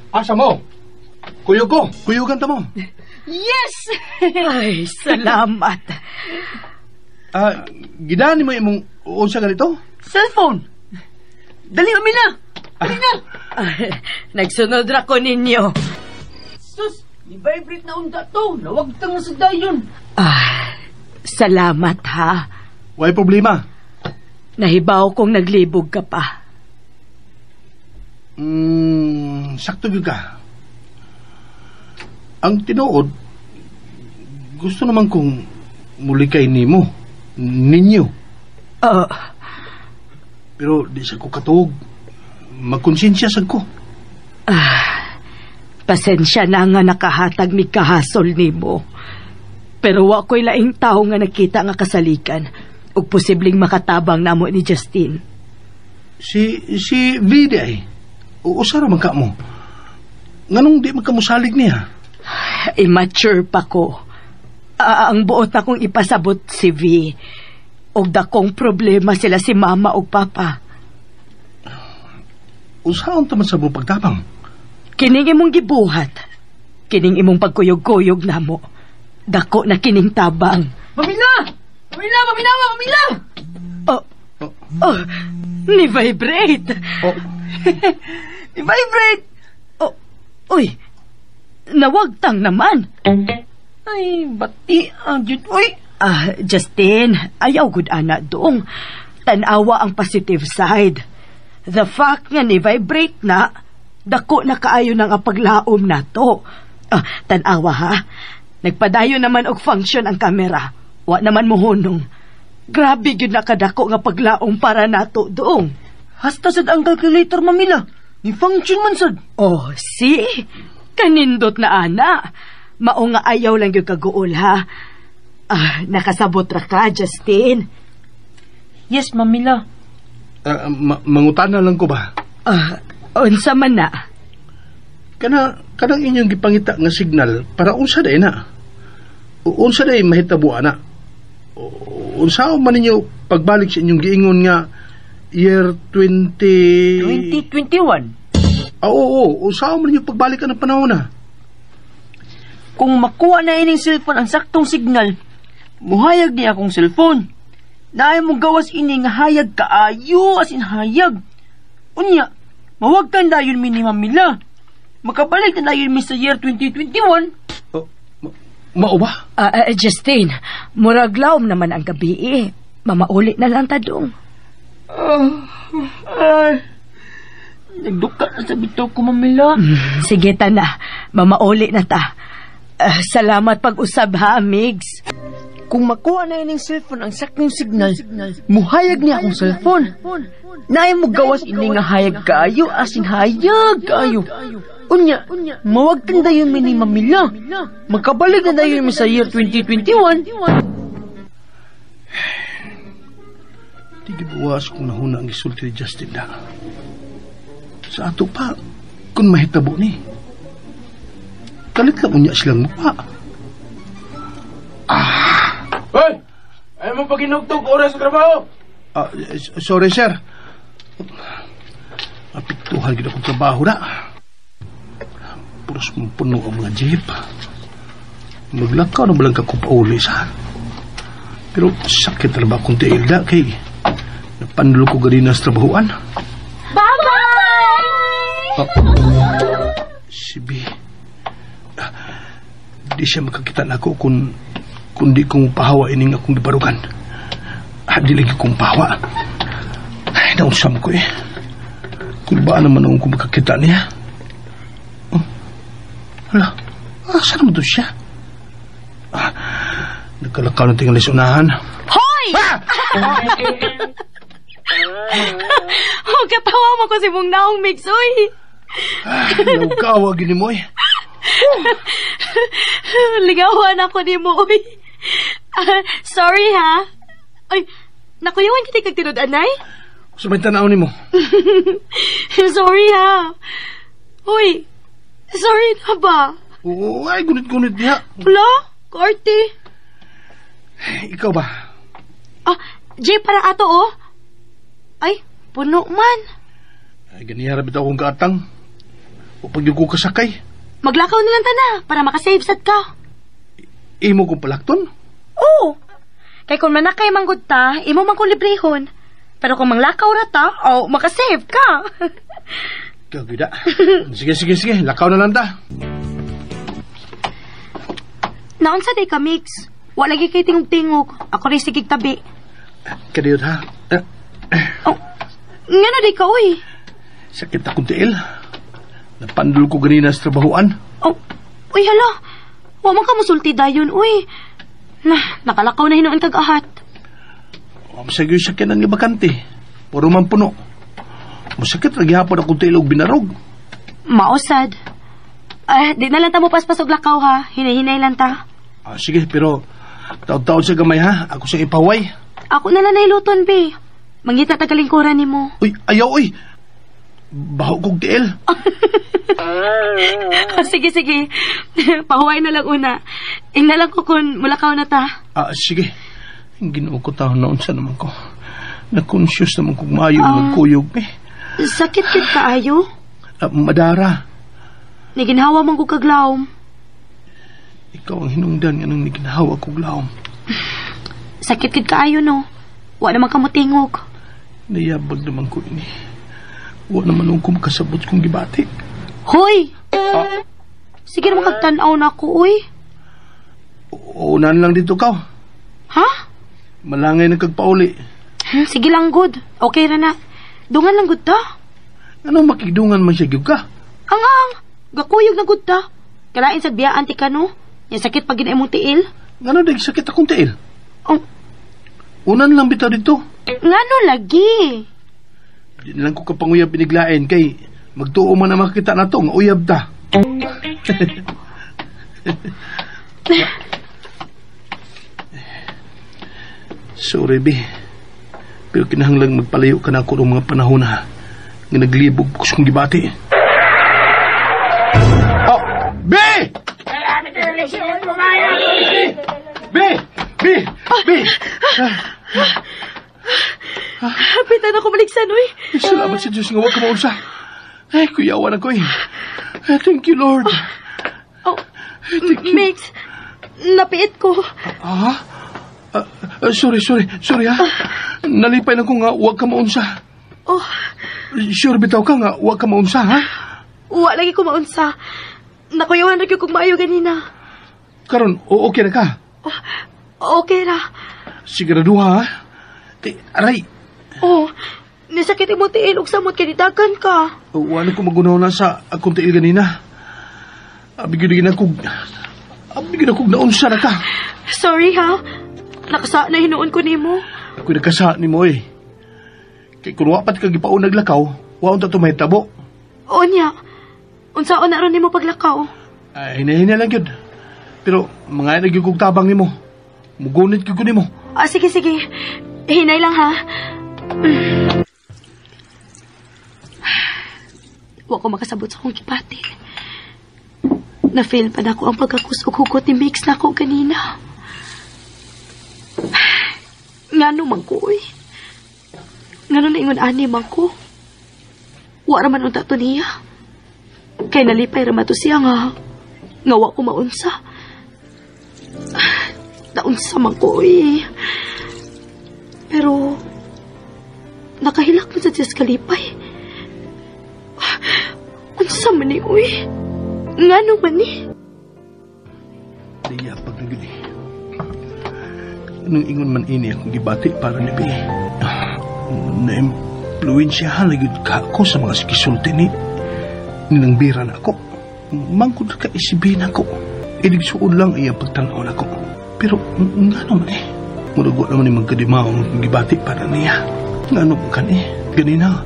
Asa mo? Kuyugan ta mo. Yes! Ay, salamat. Gidani mo imong unsa ganito? Cellphone. Dali, mamila. Dali na. Nagsunod ra ko ninyo. Sus, i-vibrate na unda to. Nawag tang sa dayon. Salamat ha. Way problema. Nahibaw kong naglibog ka pa. Sakto gyud ka. Ang tinuod, gusto naman kong mulikay nimo. Ninyo. Pero di sa ko katuog. Magkonsensya sad ko. Pasensya na nga nakahatag mi kahasol nimo. Pero wa ko'y laing tao nga nakita nga kasalikan ug posibleng makatabang namo ni Justin. Si Vida ay. Usara man ka mo. Nganong di magkamusalig niya? Immature pa ko. Ang buot akong ipasabot si V. Og dakong problema sila si mama o papa. Usaon taman sa mo pagtabang? Kining imong gibuhat. Kining imong pagkuyog-kuyog namo. Dako na kining tabang. Mamila! Mamila! Ni-vibrate. Ni-vibrate! Uy, nawagtang naman. Ay, bati ang jud. Uy, Justin, ayaw gud ana dong. Tanawa ang positive side. The fact nga ni-vibrate na, dako na kaayo ng paglaom na to. Tanawa ha, nagpadayo naman og function ang kamera. Wa naman mohonong. Grabe yun nakadako nga paglaom para nato doong. hasta sad ang calculator, mamila. Ni function man sad. Oh, see? Kanindot na ana. Mao nga ayaw lang yung kaguol ha. Nakasabot ra ka, Justin. Yes, mamila. Mangutana lang ko ba? Unsa man na? Kanang inyong gipangita nga signal para unsa day na? Unsa day mahitabo ana? Unsa man ninyo pagbalik sa inyong giingon nga year 2021? Oo. Unsa man ninyo pagbalik ang panahon na? Kung makuha na ining cellphone ang saktong signal, muhayag niya akong cellphone. Naay mo gawas ini nga hayag kaayo, as in hayag. Unya, mawagtan dayon mi ni mamila. Makabalik na dayon mi sa year 2021. Mao ba? Justin, muraglaom naman ang gabi eh. Mamauli na lang tadong. Nagduka na sa bitaw ko, mamila. Sige ta na, mamauli na ta. Salamat pag-usab ha, Migs. Kung makuha na ining cellphone ang saktong signal, muhayag niya akong cellphone. Naay mo gawas ini nga hayag kaayo, asin hayag kaayo. Unya, mawagtan dayon mi ni mamila. Magkabalik na dayon mi sa year 2021. Di gibuwas kung nahuna ang isulti ni Justin na. Sa ato pa, kung mahitabo ni. Kalit lang unya silang mukha. Hoy! Ayaw mo paginugtog oras sa trabaho? Sorry, sir. Apiktuhan gina kong trabaho na. Puros mong puno ang mga jeep. Maglakaw na balang kakong paulis, ha? Pero sakit na ba akong tiilda kay napandulo ko ganina sa trabahoan. Bye-bye! Si B. Di siya makakita na ako kung di kong pahawa ining akong gibarugan. Di lagi kong pahawa. Ay, naunsam ko eh. Kung ba naman akong makakita niya? Hala, saan naman doon siya? Nagkalakaw na tingnan sa unahan. Hoy! Katawa mo ko si mong naong Migs, oy. Nagkawa gini mo eh. Ligawan ako ni mo, oy. Sorry ha. Ay, nakuyawan kita kagtinod, anay? Sabay tanaw ni mo. Sorry ha. Uy, sorry na ba? Oo, ay, gunit-gunit niya. Wala, Carty. Ikaw ba? Jay, parang ato, oh. Ay, puno man. Ay, ganihara bitaw akong kaatang. O pag yung ko kasakay. Maglakaw na lang ta na, para makasave sad ka. Imo kong palakton? Oo. Kay kung manakay manggod ta, imo man kong librehon. Pero kung manglakaw ra ta, makasave ka. Kagida. Sige. Lakaw na lang ta. Naon sa day ka, Mix? Wala lagi kay tingog-tingog. Ako rin sigig tabi. Kadiyot ha? Nga na day ka, uy. Sakit akong tiil. Napandul ko ganina sa trabahoan. Uy, hala. Huwag man ka musulti dayon, uy. Nakalakaw na hinoon kag-ahat. Masagyo sakit ang ibakante. Puro man puno. Masakit lagi hapon akong tiil og binarog. Maosad. Di na lang ta mo paspasog lakaw, ha. Hinay-hinay lang ta. Sige, pero taon-taon sa gamay ha. Ako sa ipaway. Ako na lang nailuton, be. Mangita tagalingkuran ni mo. Uy, ayaw, uy. Baho kong tiil. Sige. Pahuway na lang una. Ing na lang ko kung mulakaw na ta. Sige. Ginoo ko taon na unsa naman ko. Na-conscious naman kong maayo nagkuyog, eh. Sakit kit kaayo? Madara. Niginhawa mong kaglaom. Ikaw ang hinungdan nga nang niginhawa kong laom. Sakit kit kaayo, no? Wa naman ka mutingog. Nayabag naman ko ini. Wa naman akong makasabot kong gibati. Hoy! Sige naman kagtanaw na ako, uy. Unan lang dito ka. Ha? Malangay na kagpauli. Sige lang, good. Okay ra na. Dungan lang, good ta. Ano makidungan man siya gyud ka? Ang gakuyog na, good ta. Kalain sa biyaan ti ka, no? Yung sakit pag ginaimong tiil. Ngano dag sakit akong tiil? Oh. Unan lang bitaw dito. Ngano lagi? Di lang ko kapanguyab biniglain kay magtuo man na makita na to nga uyab ta. Sorry, B. Pero kinahanglang magpalayo ka na ako ng mga panahon na nga naglibog ko sa kong gibati. Oh! B! B! B! B! Hapitan ako maligsan, uy. Salamat sa Diyos nga huwag ka maunsa. Ay, kuyawan ako eh. Thank you, Lord. Oh, Mix, napiit ko. Sorry ha. Nalipay na ko nga huwag ka maunsa. Oh. Sure bitaw ka nga huwag ka maunsa, ha? Huwag lagi ko maunsa. Nakuyawan na kung maayo ganina. Karon, okay na ka? Oh, okay na. Sigurado ha? Aray. Oh, nisakit mo tiil ug samot kanidagan ka. Wala ko magunaw na sa akong tiil ganina. Abigin ako naunsa na ka. Sorry ha. Nakasa na hinuon ko nimo. Ako'y nakasa ni mo eh. Kay kung wapat kag ipaon naglakaw, waon ta tumahitabo. O niya. Unsaon na ron nimo paglakaw? Ay, hinahinay lang yun. Pero mga nagyugog tabang nimo. Mugunit ko nimo. Sige. Hinay lang ha. Wa ko makasabot sa akong kipati. Na-fail pa na ako ang pagkakusog-hugot ni Mix na ako kanina. Ngano man ko, uy. Ngano na ingon ani man ko. Wa raman unta to niya. Kay nalipay raman to siya nga. Nga wa ko maunsa. Naunsa man ko, uy. Pero nakahilak man sa Diyos kalipay. Unsa man ni, uy. Ngano man ni? Diya pag naguli. Anong ingon man ini akong gibati para ni Bi. Na-impluensya halagid ka ako sa mga sikisulti ni ninangbira na ako. Mangkod ka isibin ako. Idig suod lang iya pagtanaw na ako. Pero nga naman eh. Murag naman ni magkadimaw ang gibati para niya. Nga naman kan eh. Ganina.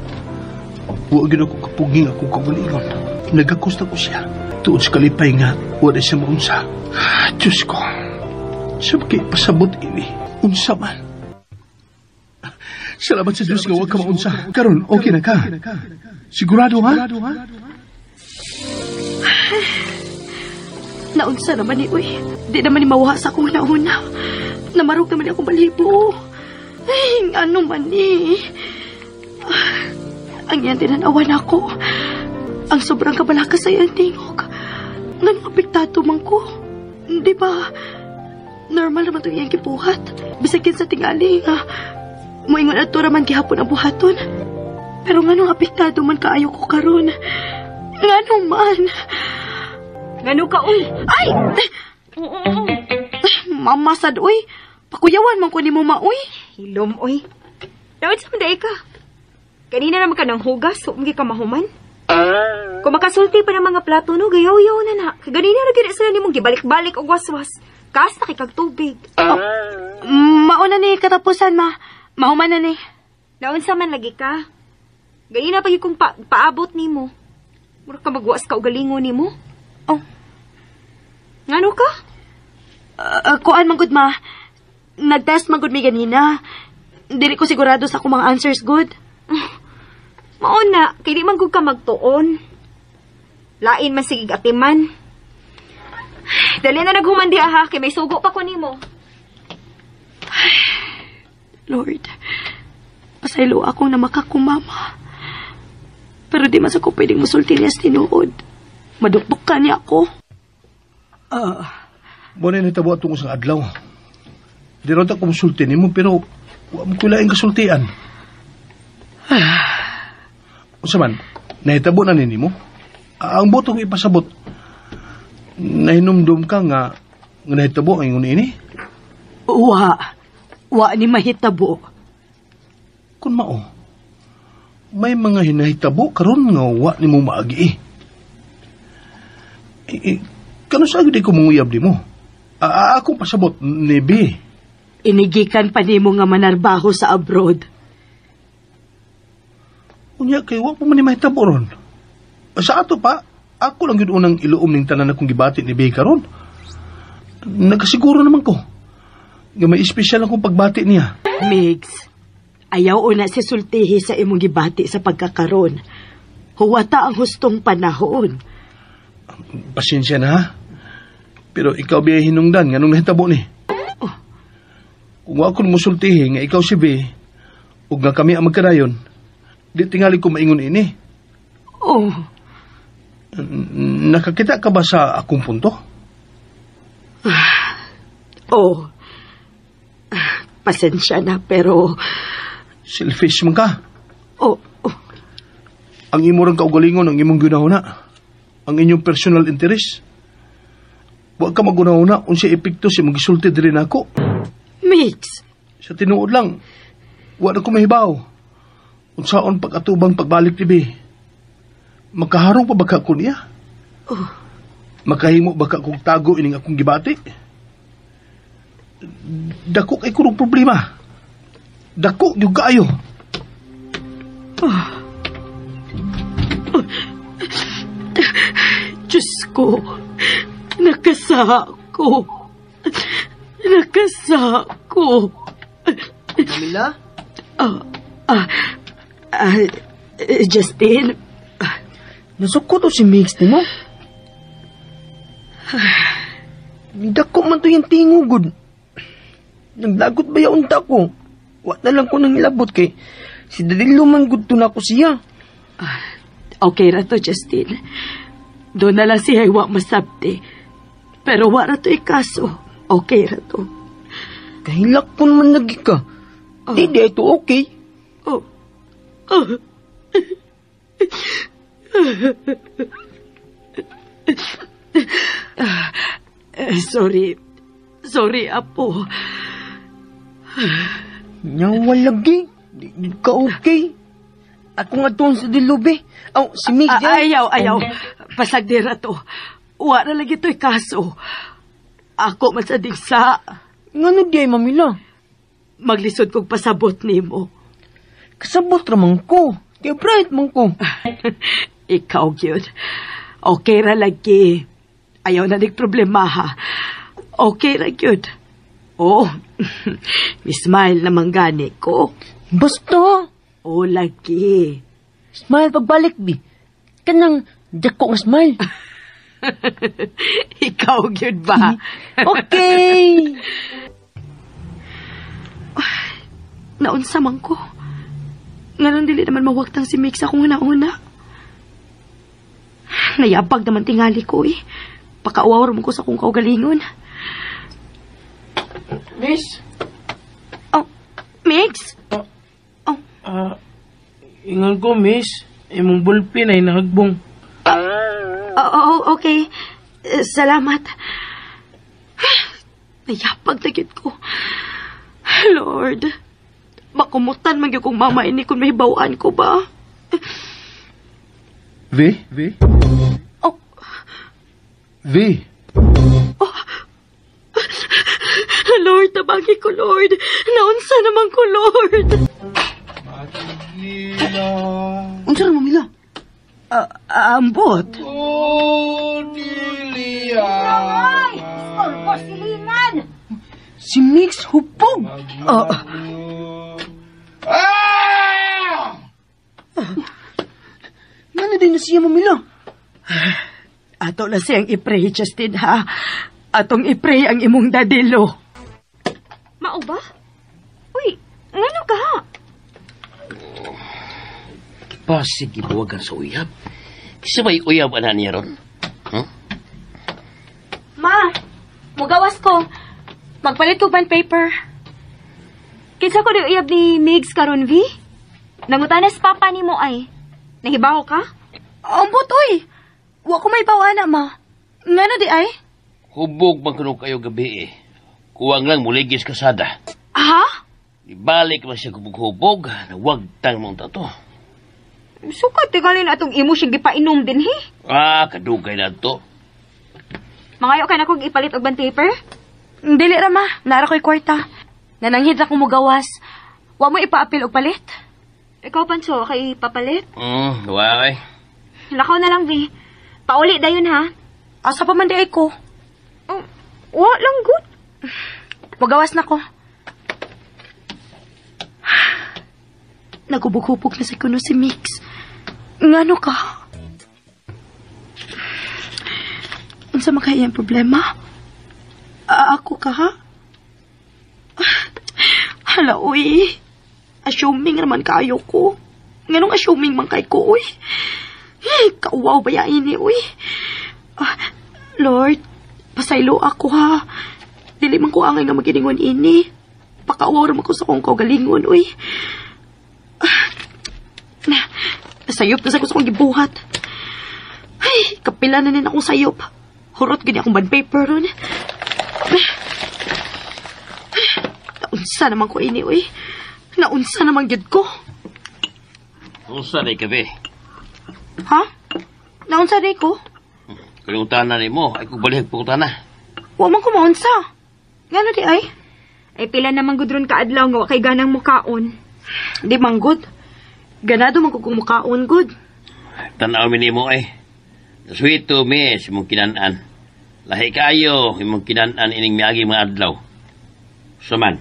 Huwag yun ako kapuging akong kagulingon. Nagakusta ko siya. Tuon sa kalipay nga, wala siya maunsa. Diyos ko. Sabi kayo pasabot ini. Unsa man. Salamat sa Diyos nga huwag ka maunsa. Karon, okay na ka. Sigurado ha? Naunsa naman ni, uy. Di naman ni mawha sa akong nauna. Namarog naman ni akong balibo. Ay, ano man ni. Ang yan tinanawan ako. Ang sobrang kabalakas sa yan tingog. Nga apektado man ko. Di ba? Normal naman itong iyang kibuhat. Bisagin sa tingali nga. Muingon at raman gihapon ang buhaton. Pero nga nung apektado man kaayo ko karon. Nga nung man. Nga nung ka, uy. Ay! Mamasad, uy. Pakuyawan man ko ni mo, uy. Hilom, uy. Dawid sa manday ka. Kanina naman ka ng hugas, so hindi ka mahuman. Kung makasulti pa ng mga plato, no, gayaw-yaw na. Kaganina na gina sila ni mong gibalik-balik o waswas. Kas na kikag tubig. Mauna ni katapusan, ma. Mahuman na ni. Naunsa man lagi ka. Ganina pag kung paabot ni mo. Mura ka magwas ka o galingo ni mo. Oh. Ngano ka? Kuan man gud, ma. Nag-test man gud mi ganina. Dili ko sigurado sa akong mga answers good. Mauna, kay di man gud ka magtuon. Lain man sigig atiman. Dali na naghuman di aha, kay may sugo pa ko nimo. Lord, pasaylo akong namakak kong mama. Pero di mas ako pwedeng musulti niya sa tinuod. Madukduk ka niya ako. Muna yung natabo atong usang adlaw. Di rin ta kumusulti ni mo, pero huwag mo kulaing kasultian. Usa man, nahitabo na nini mo. Ang botong ipasabot. nahinumdum ka nga nahitabo ang ingon ini? Wa ni mahitabo. Kung mao, may mga hinahitabo karon nga wa ni mo maagi kano sa agad ko munguyab di mo? Akong pasabot, Nebe. Inigikan pa ni mo nga manarbaho sa abroad. Unya kay wa po man ni mahitabo ron. Sa ato pa, ako lang yun unang iluom ning tanan akong gibati ni Be karon. Nagkasiguro naman ko nga may espesyal akong pagbati niya. Migs, ayaw una si sultihi sa imong gibati sa pagkakaron. Huwata ang hustong panahon. Pasensya na ha. Pero ikaw biya hinungdan nga nung nahitabo ni. Kung ako musultihi nga ikaw si Be, ug nga kami ang magkadayon, di tingali ko maingon ini. Nakakita ka ba sa akong punto? Pasensya na, pero... Selfish man ka. Oh. Ang imo ring kaugalingon ang imong ginahuna. Ang inyong personal interest. Huwag ka magunahuna unsa epekto si magisulti diri nako. Mix. Sa tinuod lang, wala ko mahibaw. Unsaon pag-atubang pagbalik ni Be. Makaharong pa ba ka ko niya? Makahimo ba ka kong tago ining akong gibati? Dako kay kurong problema. Dako yung kaayo. Diyos ko, nakasa ko. Camila? Justin. Nasukot o si Migs ni mo? Dako man to yung tingugod. Naglagot ba yung unta ko? Wa na lang ko nang ilabot kay si Dadilo man gud to na ko siya. Okay ra to, Justin. Doon na lang siya wa masabti. Pero wa ra to ikaso. Okay ra to. Kahilak po naman lagi ka. Di ito okay. Sorry, Apo. Nyawa lagi. Di ka okay. Ako nga doon sa Dilobe. Si Migs yan. Ayaw. Pasagdira to. Wala lagi to'y kaso. Ako masadig sa... Ngano di ay, Mamila? Maglisod kong pasabot ni mo. Kasabot ramang ko. Kaya bright mong ko. Ikaw, yun. Okay ra lagi. Ayaw na problema ha. Okay ra yun. Smile naman gani ko. Basta. Lagi. Smile pagbalik, Bi. Kanang dako nga smile. Ikaw yun ba? Okay. Naunsa man ko. Ngayon dili naman mawagtang si Mix akong una-una. Nayabag naman tingali ko eh. Pakaawar mo ko sa kong kaugalingon. Miss? Mix? Ingon ko, miss. Imong bulpin ay nahagbong. Okay. Salamat. Nayapag na ko. Lord, makumutan man yung kong mama ini kung may bawaan ko ba? V? Oh. V? Oh. Lord, tabagi ko, Lord. Naunsa naman ko, Lord. Unsa ra Mamila? Ambot. Si Migs hupog. Ngano din na siya, Mamila? Ato na siyang ipray, Justin, ha? Atong ipray ang imong dadilo. Mao ba? Uy, ngano ka? Pasig ibuwagan sa uyab. Kasi may uyab ana niya ron? Ma, mugawas ko. Magpalit ko band paper. Kinsa ko di uyab ni Migs karon V? Nangutanas papa nimo ay. Nahibaw ka? Ambot, uy. Wa ko may bawana, ma. Ngano di ay? Hubog man kuno kayo gabi eh. Kuwang lang muligis kasada. Ha? Ibalik man siya hubog-hubog na wag tang mong tato. Sukat, tigalin atong imo siyang gipainom din, he. Kadugay na to. Mangayo ka na kong ipalit og band paper? Dili ra ma, nara ko'y kwarta. Nananghid ra ko mo gawas. Wa mo ipaapil og palit? Ikaw, Pancho, kay papalit? Why? Lakaw na lang, Vi. Pauli dayon, ha? Asa pa man di ay ko? Wa lang good. Magawas na ko. Nagubog-hubog na sa kuno si Mix. Ngano ka? Unsa man kaya ang problema? Ako ka, ha? Hala, uy. Assuming naman kayo ko. Nganong assuming man kay ko, uy. Kauwaw ba yain ni, uy. Lord, pasaylo ako, ha. Dili man ko angay nga maginingon ini. Pakauwaw naman ko sa kong kaugalingon, uy. Nasayop na sa ko sa kong gibuhat. Ay, kapila na nin akong sayop. Hurot gani akong band paper ron. Naunsa naman ko ini, uy. Naunsa naman gyud ko. Unsa day ka, be? Ha? Naunsa day ko? Kalungtanan ni mo, ay kubalihag po na. Wa man ko maunsa. Ngano di ay? Ay pila naman gudron ka adlaw nga wa kay ganang mukaon. Di man good. Ganado man ko kung mukaon good. Tanaw mi nimo eh. Nasuito mi si mong kinanan. Lahi kayo imong kinanan ining miagi mga adlaw. Saman.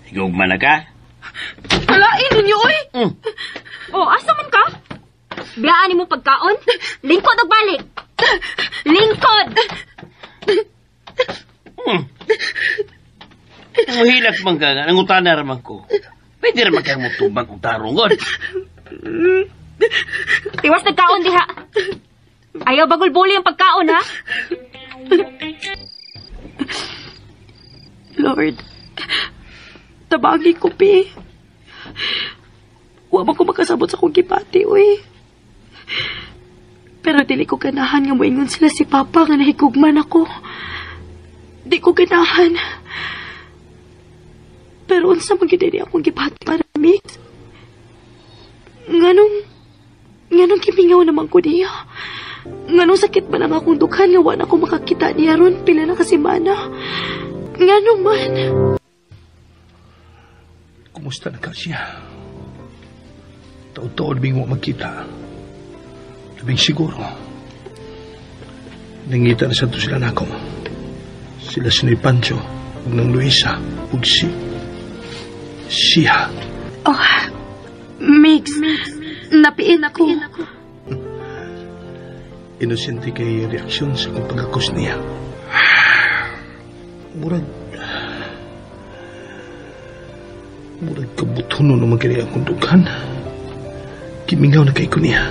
Higugman na ka? Alain ninyo, uy! Asa man ka? Biyaan mo pagkaon? Lingkod og balik! Lingkod! Muhilak man ka nga, nangutana raman ko. Pwede raman kang mutubang kong tarungon. Tiwas nagkaon diha. Ayaw bagol-buli ang pagkaon, ha? Lord, tabagi ko, pi. Wa man ko makasabot sa kong gipati, uy. Pero dili ko ganahan nga moingon sila si Papa nga nahigugman ako. Di ko ganahan. Pero unsa man gyud di akong gipati para Mix. Nganong kimingaw naman ko niya. Nganong sakit man ang akong dukhan nga wala ko makakita niya ron pila na kasimana. Nganong man. Kumusta na ka siya? Taon-taon bing mo magkita. Labing siguro. Nangita na sa to sila na ako. Sila sinoy Pancho, ug nang Luisa, ug siya. Mix. Napiin ako. Inosente kay reaksyon sa kong pagkakos niya. Murag kabutuno naman kaya akong dughan. Kimingaw na kay ko niya.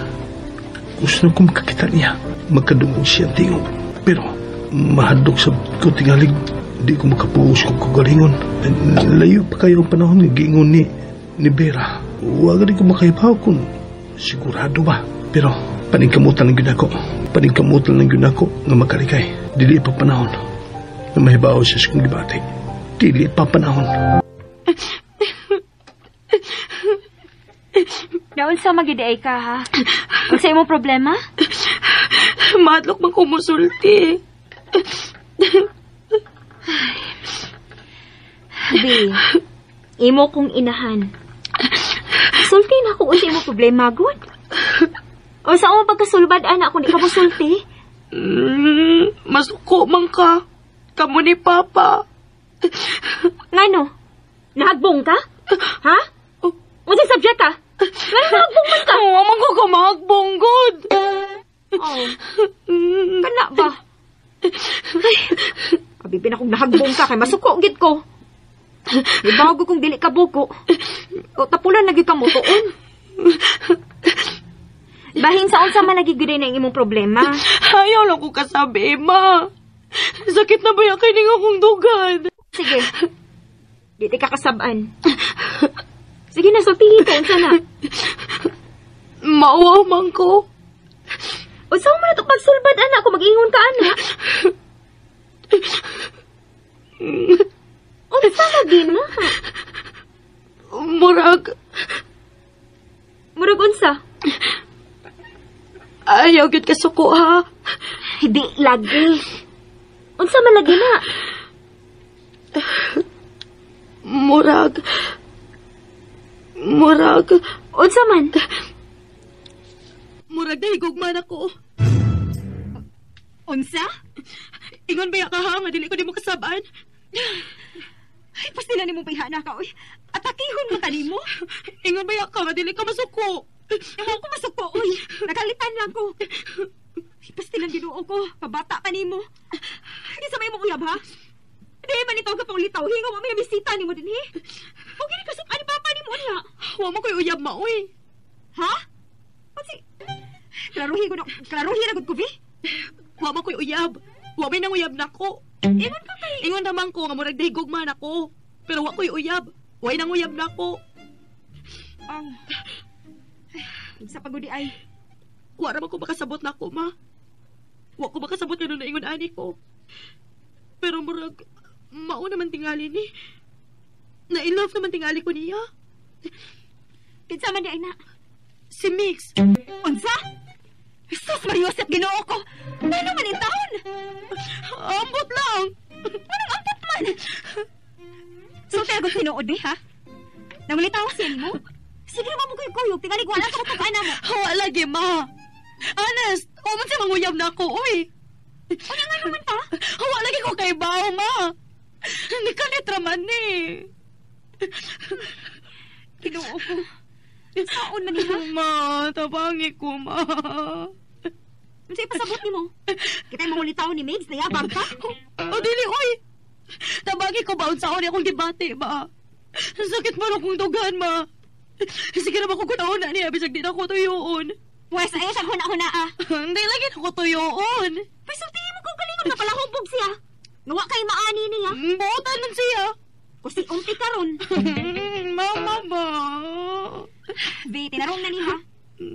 Gusto na kong makakita niya. Magkadungog siya tingog. Pero mahadok sa ko tingalig. Di ko makapuhos kong kagalingon. Layo pa kayo ang panahon ng giingon ni Vera. Huwag di ko makaibaw kung sigurado ba. Pero paningkamutan ng ginako. Paningkamutan ng ginako nga makalikay. Dili pa panahon na mahibaw siya sa kong gibati. Dili pa panahon. Naunsa magiday ka, ha? Kung sa imong problema? Madlok man kumusulti. Bi, imo kong inahan. Sulti na ako unsa imong problema, good? O sa mo pagkasulbad, anak, kung di ka mo sulti? Masuko man ka. Kamu ni Papa. Ngano? Nahagbong ka? Ha? Unsay subject ka? Ngano nahagbong man ka? Amang ko kumahagbong, good. Kana ba? Kabibin akong nahagbong ka, kay masuko gid ko. Ibago kong dili ka buko. O tapulan lagi ka mo tuon. Bahin sa unsa man lagi gud na imong problema. Ayaw lang ko kasabi, ma. Sakit na ba yung kining akong dugan? Sige. Dili ka kasaban. Sige na, sultihin ko. Unsa na? Maawa man ko. Unsa man ito pagsulbad Sad anak ko mag-ingon ka anak. Unsa lagi na? Murag unsa? ayaw gyud ka suko ha. Hindi lagi. Unsa man lagi na? Murag Unsa man? murag dahigugman ako. Unsa? Ingon ba ka ha nga dili ko di mo kasabaan? Ay, pastila ni mo pihana ka, oy. Atakihon mo kanimo. Ingon ba ka nga dili ka masuko? Ewan ko masuko, oy. Nagalitan lang ko. Ay, pastilan ginuo ko. Pabata pa nimo. Hindi sa may mo uyab, ha? Hindi man ito ka pang litaw. Hingaw mo may bisita ni mo din, he? Huwag gini kasok ani papa ni mo niya. Wa mo koy uyab maoy. Ha? Pati, klaruhi na gud ko, vi? Wa mo koy uyab. Wa may nang uyab nako. Ingon ka kay... Ingon naman ko nga murag dahigugman ako. Pero wa koy uyab. Way nang uyab nako. Sa pagudi ay... Wa ra man ko makasabot nako, ma. Wa ko makasabot nga nung naingon ani ko. Pero murag mao naman tingali ni. Na in love naman tingali ko niya. Kinsa man di ay na? Si Mix. Unsa? Jesus Mariosep, ginoo ko! Ano man yung taon? Ambot lang. Anong ambot man? So, talagang sinuod ha? Namulitaw siya ni mo? Sige naman mo kayo kuyog, tingalig wala sa kutog ana mo. Hawa lagi, ma. Honest, uman siya manguyab na ako, oy. Ano nga naman ta? Hawa lagi ko kay Bao, ma. Hindi ka litraman ni. Ginoo ko. Saon man niya? Ma, tabangi ko, ma. Ano sa'yo pasabot ni mo? Kita'y mangulitaw ni Migs, nayabang ka? O, dili, oy. Tabagi ko ba unsaon akong debate, ma. Sakit man akong dugan, ma. Sige naman ko kunahon na niya, bisag di na ako tuyoon. Wes, ayaw siya huna-huna ah. Hindi lagi na ako tuyoon. Pasultihin mo kung kalingon na pala hubog siya. Nawa kay maani niya. Buotan man siya. Kasi umpi ka ron. Mama ba? Be, tinarong na niya.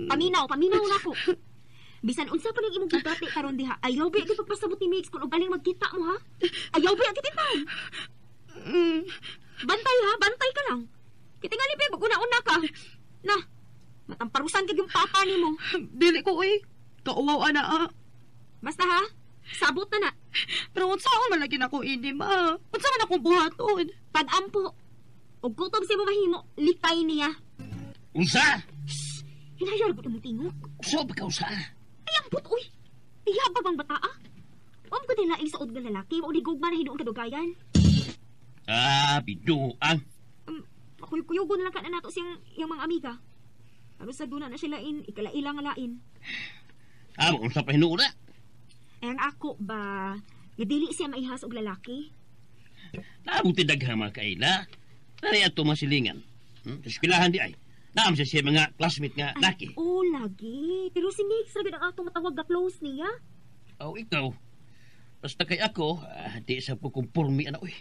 Paminaw na ko. Bisan unsa pa ning imong bugati karon diha. Ayaw ba gyud pagpasabot ni Mix kung galing magkita mo ha? Ayaw ba gyud tintaw. Bantay ka lang. Kitingali ba una ka. Na. Matamparusan kag yung papa nimo. Dili ko kauwaw ana. Basta ha. Sabot na na. Pero unsaon man lagi nako ini ma? Unsa man akong buhaton? Pag-ampo. Og kutob siya mo mahimo, lipay niya. Unsa? Hinayar gud imong tingog. So ba ka usa? Ay, ampot, uy. Iyaba bang bata, ah? Ko nila isuod nga lalaki, o ligugma na hinuong kadugayan. Biduang. Kuyugon na lang ka na nato siyang yung mga amiga. Ano sa duna na sila ikalaila nga lain. Unsa pa hinuuna? Ang ako ba, nadili siya maihas og lalaki? Nabuti daghang mga kaila. Nari ato masilingan. Sa eskwelahan di ay. Naam siya mga classmate nga laki. Oo, lagi. Pero si Mix, sabi ang atong matawag na close niya. Ikaw. Basta kay ako, di sa pukumpurmi ana, uy.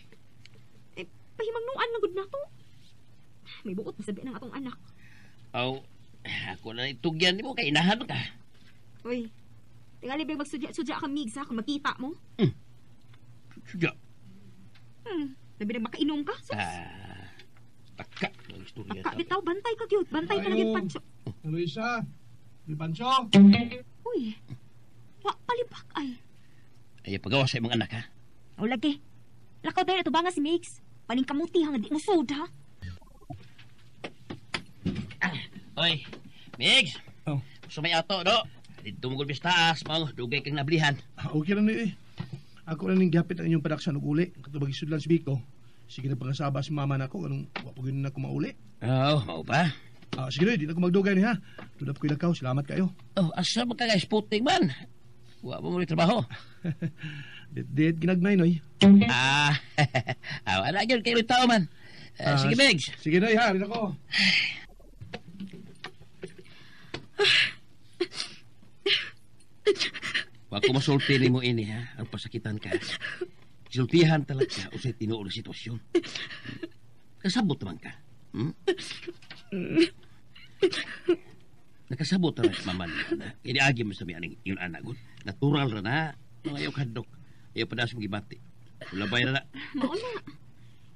Pahimangnuan na gud na to. May buot masabi ng atong anak. Ako na itugyan mo, kay inahan ka. Uy, tingali ba magsudya-sudya ka, Mix, ha? Kung makita mo? Sudya? Labi na makainom ka, sus. Taka. Taka, bitaw, bantay ka, cute. Bantay ka lagi, Pancho. Luisa, ni Pancho. Uy, wak palipak ay. Ay, pagawa sa imong anak, ha? O, lagi. Lakaw tayo na ito ba nga si Mix? Paning kamuti hang di mo sud, ha? Oy, Migs. Sumay ato, no? Dito mo gulbis taas, mga dugay kang nablihan. Okay lang ni Ako na ning gapit ang inyong production og uli. Katubag isudlan si Biko. Sige na pangasaba si mama nako anong wapugin na ko mauli. Mao ba? Sige na, di na ko magdugay ni ha. Tudap ko ilakaw, salamat kayo. Asa mo ka guys, puting man. Wa mo muli trabaho. Dit ginagmay noy. Wala gyud kay tao man. Sige, Migs. Sige na, ha, rin ako. Wa ko masulti nimo ini ha, ang pasakitan ka. Sultihan talaga o sa tinuod na sitwasyon. Kasabot naman ka. Nakasabot na mama niya na. Iniagi mo sabi aning yun anak ko. Natural ra na. Ayaw kadok. Ayaw pa daw sa magibati. Mulabay ra na. Mauna.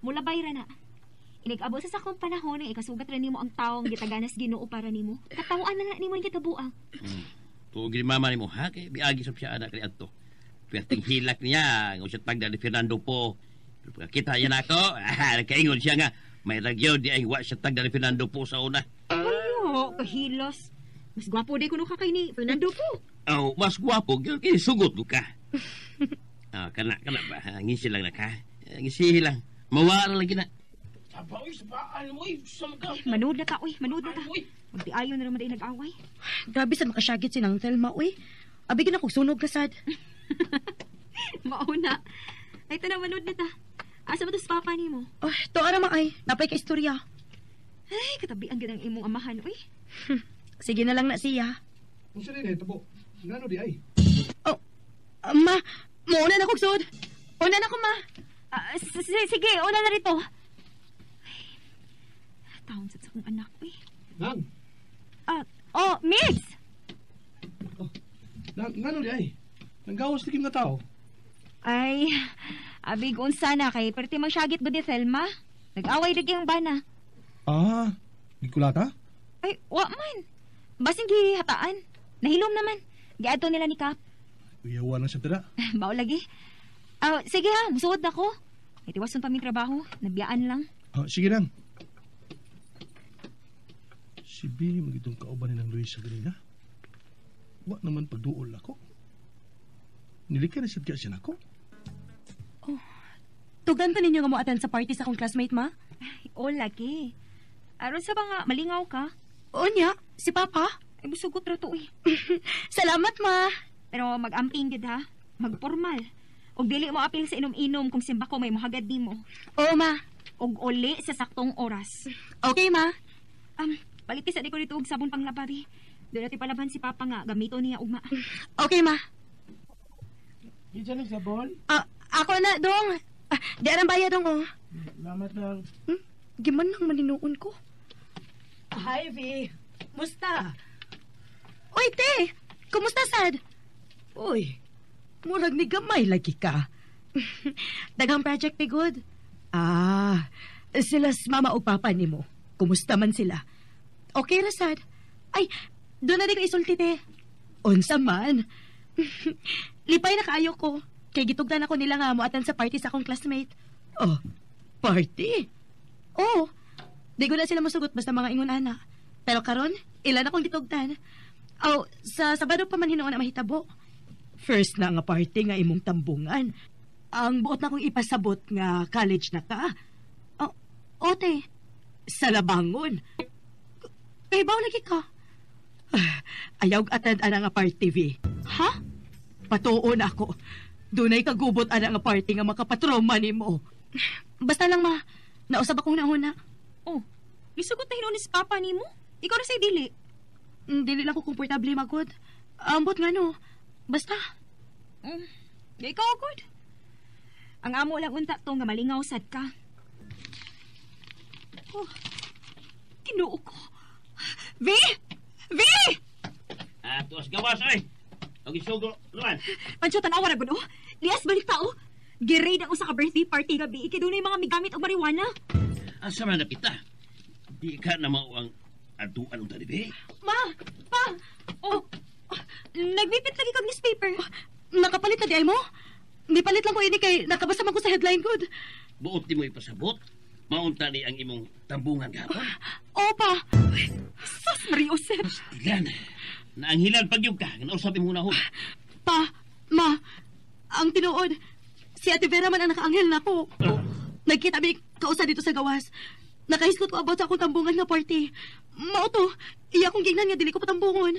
Mulabay ra na. Inag-abo sa sakong panahon ng ikasugat ra nimo ang taong gitaganas Ginoo para nimo. Katawaan na nimo ang kitabuang. Tuog ni mama ni mo ha. Kaya biagi sa siya anak kaya ato. Perting hilak niya. Ang usat tagda ni Fernando po. Kita yan ako. Nakaingon siya nga. May ragyaw di ay wa siya tagda ni Fernando po sa una. Ayo, kahilos. Mas gwapo di ko kay ni Fernando po. Oh, mas gwapo. Kaya sugot ko ka. Kana ba? Ngisi lang na ka. Ngisi lang. Mawara lagi na. Saba, uy, sabaan mo, uy. Samaga. Manood na ta, uy. Manood na ta. Magdiayon na naman dahil nag-away. Grabe sad makasyagit si Nang Telma, uy. Abigin ako sunog ka sad. Mauna. Ay, ito na, manood na ta. Asa ba ito sa papa ni mo? Oh, to ara man ay, napay ka istorya. Ay, katabi ang ganang imong amahan, uy. Sige na lang na siya. Kung saan rin, tabo. Ngano di ay? Oh, ma, mauna na kong sud. Una na ko, ma. Sige, una na rito. Taon sa akong anak, uy. Nang? Miss! Ngano di ay? Nanggawas tikim na tao. Ay, abig unsa na kay perti magsyagit ba di Thelma? Nag-away lagi ang bana. Di kulata? Ay, wa man. Basing gihataan. Nahilom naman. Giadto nila ni Kap. Uyawa na siya tira. Bao lagi. Sige ha, musuod na ko. Itiwason pa min trabaho. Nabiyaan lang. Sige lang. Si Billy magitong kauban ni ng Luis sa ganina. Wa naman pagduol ako. Nilika na siya siya nako. Tugan pa ninyo nga mo attend sa party sa akong classmate, ma? Ay, lagi. Aron sa mga malingaw ka. O niya, si Papa. Ay, musugot ra to eh. Salamat, ma. Pero mag-amping gid ha. Magpormal. Og dili mo apil sa inom-inom kung simba ko may mahagad di mo. Oo, ma. Og uli sa saktong oras. Okay, ma. Paliti sa di ko dito og sabon pang labari. Doon natin palaban si Papa nga. Gamito niya ugma. Okay, ma. Isa ng sabon? Ako na, dong. Di arang bayad dong, oh. Salamat lang. Giman nang maninuon ko. Hi, V. Musta? Uy, te. Kumusta, sad? Uy, murag ni gamay lagi ka. Daghang project ni good. Sila mama o papa ni mo. Kumusta man sila? Okay ra, sad. Ay, doon na di ko isulti, te. Unsa man? Lipay na kaayo ko. Kay gitugdan ako nila nga mo attend sa party sa akong classmate. Oh, party? Oo. Di ko na sila masugot basta mga ingon ana. Pero karon, ilan akong gitugdan. Sa Sabado pa man hinuon na mahitabo. First na nga party nga imong tambungan. Ang buot na kong ipasabot nga college na ka. Ote. Sa Labangon. Kay baw lagi ka. Ayaw attend ana nga party, V. Ha? Patuon ako. Dunay kagubot ana nga party nga makapatroma nimo. Basta lang, ma. Nausap akong nauna. Oh, misugot na hinuon ni si Papa ni mo? Ikaw na say dili. Dili lang ko komportable magod. Ambot nga no. Basta. Ikaw good. Ang amo lang unta to nga malingaw sad ka. Oh, Ginoo ko. V! Tuwas gawas, oy. Ang isugo, luan. Pancho, tanawa na guno. Lias balik tao. Girade ang usa ka birthday party gabi. Ikidunay mga migamit og marijuana. Asa man napita? Di ka na mao ang aduan ng talibi. Ma! Pa! Nagbipit lagi kag newspaper. Nakapalit na di ay mo? Nipalit lang ko ini kay nakabasa man ko sa headline good. Buot di mo ipasabot. Maunta ni ang imong tambungan gahapon. Opa! Sus, Mariosep. Ilan. Naanghilan pagyug ka. Nausap mo na hon. Pa! Ma! Ang tinuod, si Ate Vera man ang nakaanghel na ko. Nagkita mi kausa dito sa gawas. Nakahiskot ko about sa akong tambungan nga party. Mao to, iya kong gingnan nga dili ko patambungon.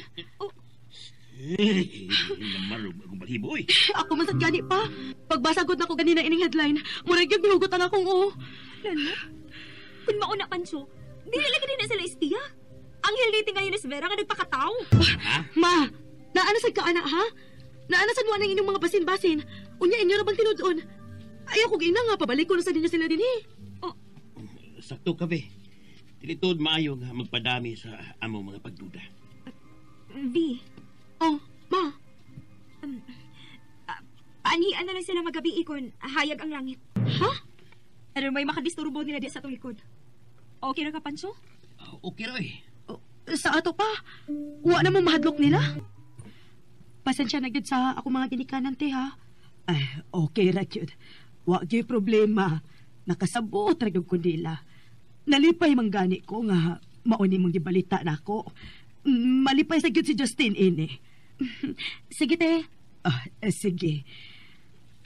Namarog akong balhibo, oy. Ako man sad gani pa. Pagbasagod na ko ganina ining headline, murag yung bihugot ang akong Lalo? Kung mauna, Pancho, dili lagi din na sila istiya. Ang hiliti ngayon ni si Vera nga nagpakataw. Ma, naana sad ka ana ha? Naana sad mo ang inyong mga basin-basin. Unya inyo ra bang tinudon? Ayaw ko gina nga pabalik ko na sa ninyo sila dinhi. Sakto ka, be. Tilitod maayo nga magpadami sa among mga pagduda. V. Oh, ma. Paanihan na lang sila magabi ikon. Hayag ang langit. Ha? Pero may makadisturbo nila di sa itong likod. Okay na ka, Pancho? Okay Roy. Sa ato pa, wa na mo mahadlok nila. Pasensya na gyud sa ako mga ginikanan, te, ha? Ay, okay ra gyud. Wa gyud problema. Nakasabot ra gyud ko nila. Nalipay man gani ko nga mauni mong gibalita nako. Malipay sa gyud si Justin ini. Sige, te. Sige.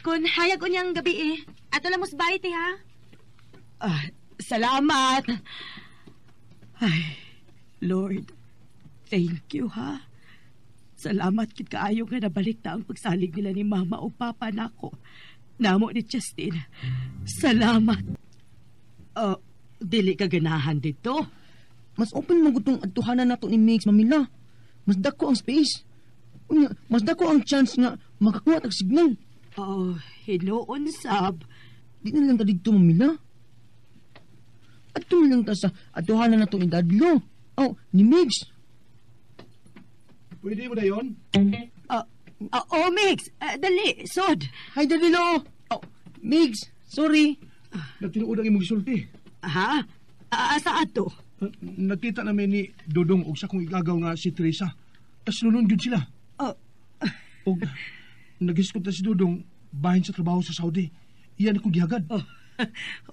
Kung hayag unyang gabi ato lang musbay, te, ha? Salamat. Ay, Lord, thank you, ha? Salamat kit kaayo nga nabalik na ang pagsalig nila ni Mama o Papa nako. Namo ni Justin. Salamat. Dili ka ganahan dito. Mas open mo gutong adtuhanan nato ni Mix, Mamila. Mas dako ang space. Mas dako ang chance nga makakuha tag signal. Hinoon sab. Di na lang ta dito, Mamila. Adto lang ta sa adtuhanan nato ni Dadlo. Ni Mix. Pwede mo na yun? Mix. Dali, sod. Hi, Dadlo. Mix, sorry. Nagtinuod ang imong gisulti. Ha? Sa ato? Nakita namin ni Dodong og sa kong igagaw nga si Teresa. Tas lunon gyud sila. Og nagiskot na si Dodong bahin sa trabaho sa Saudi. Iyan ako gihagad.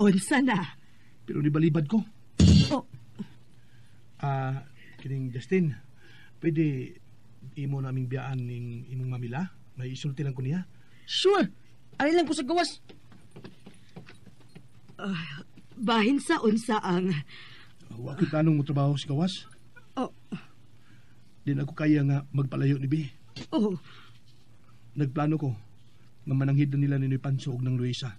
Unsa na? Pero nibalibad ko. Kining Justin, pwede imo naming biyaan ning imong Mamila? May isulti lang ko niya. Sure. Ari lang ko sa gawas. Bahin sa unsa ang... Wa ko tanong mo trabaho sa gawas. Di na ako kaya nga magpalayo ni Bi. Nagplano ko nga mananghid na nila ni Pancho og ng Luisa.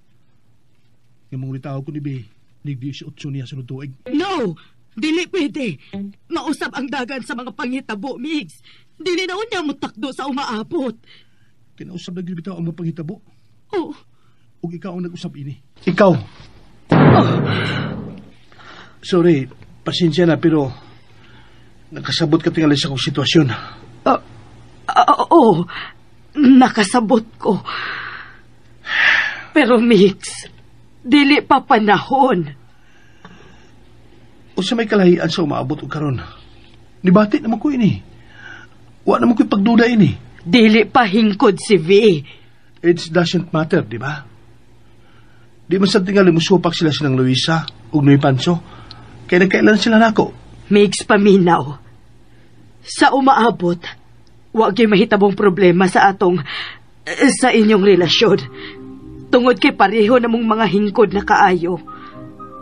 Nga mangulitaw ko ni Bi, nag-18 niya sa tuig. No! Dili pwede. Mausap ang dagan sa mga panghitabo, Migs. Dili na unya mo takdo sa umaabot. Kinausap na gilbitaw ang mga panghitabo. Ug ikaw ang nag-usap ini. Ikaw! Sorry, pasensya na pero nakasabot ka tingali sa kong sitwasyon. Nakasabot ko. Pero Mix, dili pa panahon. O sa may kalahian sa umaabot o karon. Nibati naman ko ini. Wa naman ko'y pagduda ini. Dili pa hingkod si V. It doesn't matter, di ba? Di man sa tingali musupak sila silang Luisa ug Noy Pancho. Kaya nagkailan sila nako. Mix paminaw. Sa umaabot, wa gyud mahitabong problema sa atong sa inyong relasyon. Tungod kay pareho namong mga hingkod na kaayo.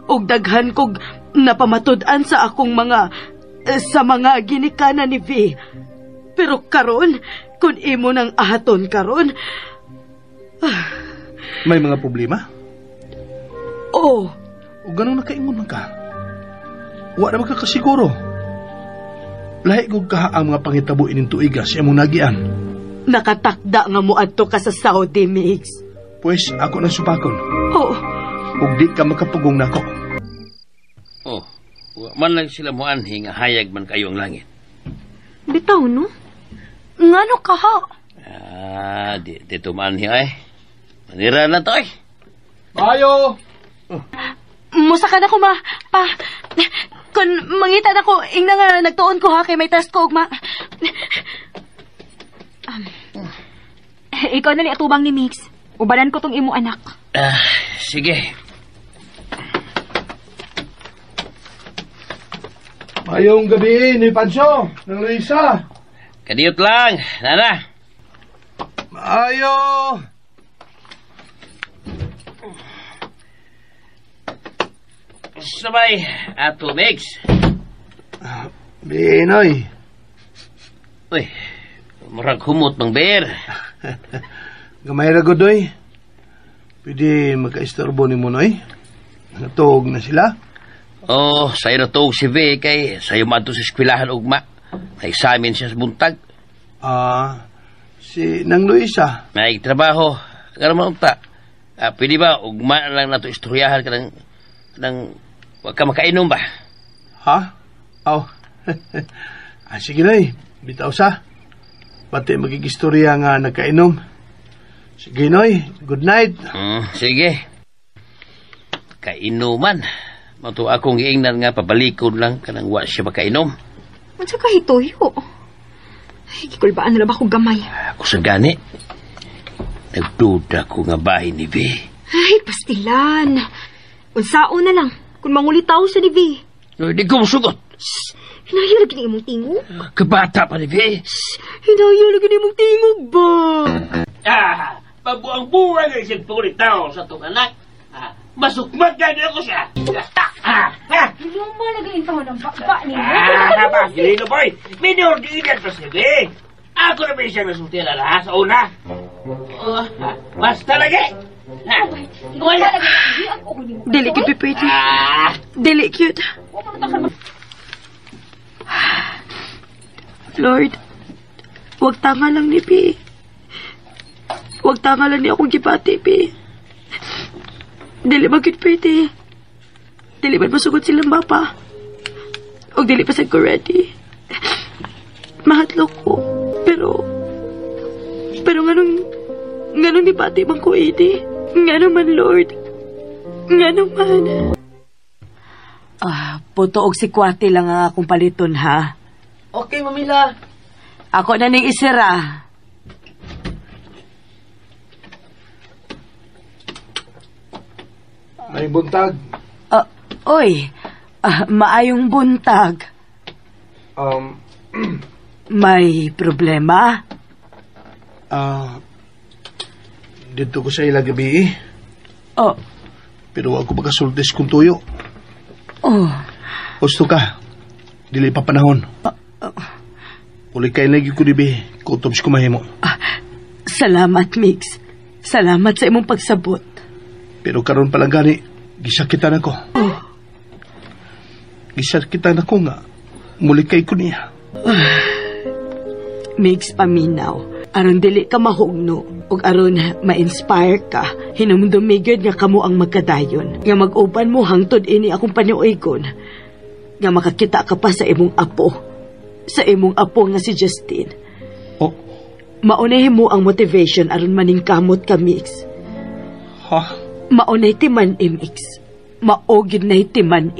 Og daghan kog napamatud-an sa akong mga sa mga ginikanan ni V. Pero karon, kun imo nang ahaton karon, May mga problema? O ganun nakaingon man ka. Wa na magkakasiguro. Lahi kong ka ang mga pangitabo ining tuiga sa imong nagian. Nakatakda nga muadto ka sa Saudi, Mix. Pues ako nang supakon. Ug di ka makapugong nako. Man lang sila mo anhi nga hayag man kayo ang langit. Bitaw, no? Ngano ka, ha? Di tumanhi ay. Manira na to ay. Mayo! Musa ka na ko, ma. Kung mangita na ko, ing na nga nagtuon ko, ha, kay may test ko, ma. Ikaw na li atubang ni Mix. Ubanan ko tong imo anak. Sige. Mayong gabi ni Pancho ng Luisa. Kadiyot lang, nana. Mayo! Sabay, ato Mix. Binoy. Uy, murag humot mang beer. Gamay ra godoy. Pwede magka-istorbo ni Munoy. Natog na sila. Sa'yo na to si V kay sa'yo mato sa eskwelahan ugma. May examen siya sa buntag. Si Nang Luisa. May trabaho. Karamang ta. Pwede ba ugma lang nato istoryahan ka ng wag ka makainom ba? Ha? Sige na Bitaw sa. Pati magigistorya nga nagkainom. Sige, Noy. Good night. Sige. Kainuman. Mato akong giingnan nga pabalikod lang kanang wa siya makainom. Unsa ka hitoyo? Ay, gikulbaan na ba akong gamay? Ako sa gani. Nagduda ko nga bahay ni V. Ay, pastilan. Unsaon na lang. Kung mangulitaw siya ni V. Di ko masugot. Hinahyo lagi ni imong tingog. Kabata pa ni V. Hinahyo lagi ni imong tingog ba? Pabuang-buang ay siyang pulitaw sa itong anak. Masukmat ka niya ko siya. Yung malagay ito ng bakba niya. Gilino boy, minor di edad pa siya, V. Ako na ba siyang nasultila na sa una? Basta lagi. Dili cute, Pipiti. Dili cute. Lord, wag tanga lang ni Pi. Wag tanga lang ni akong gipati, Pi. Dili ba cute, Piti? Dili ba masugod silang bapa? O dili pa sad ko ready? Mahatlok ko. Pero nganong ni pati bang ko ini? Nga naman, Lord. Nga naman. Puto og si Kwati lang ang akong paliton, ha? Okay, Mamila. Ako na ning isira. May buntag. Oy, maayong buntag. May problema? Dito ko sa ila gabi. Oh. Pero ako makasultis kung tuyo. Oh. Gusto ka. Dili pa panahon. Uli kayo lagi ko dibi. Kutob si kumahimo. Salamat, Mix. Salamat sa imong pagsabot. Pero karon palang gani, gisakitan ako. Gisakitan ako nga. Muli kay ko niya. Mix, paminaw. Aron dili ka mahugno. Ug aron ma-inspire ka. Hinumdumigod nga kamo ang magkadayon. Nga mag-uban mo hangtod ini akong paniuigon. Nga makakita ka pa sa imong apo. Sa imong apo nga si Justin. Oh. Maunay mo ang motivation aron maning kamot ka, Mix. Ha? Maunay timan Mix. Maogid na timan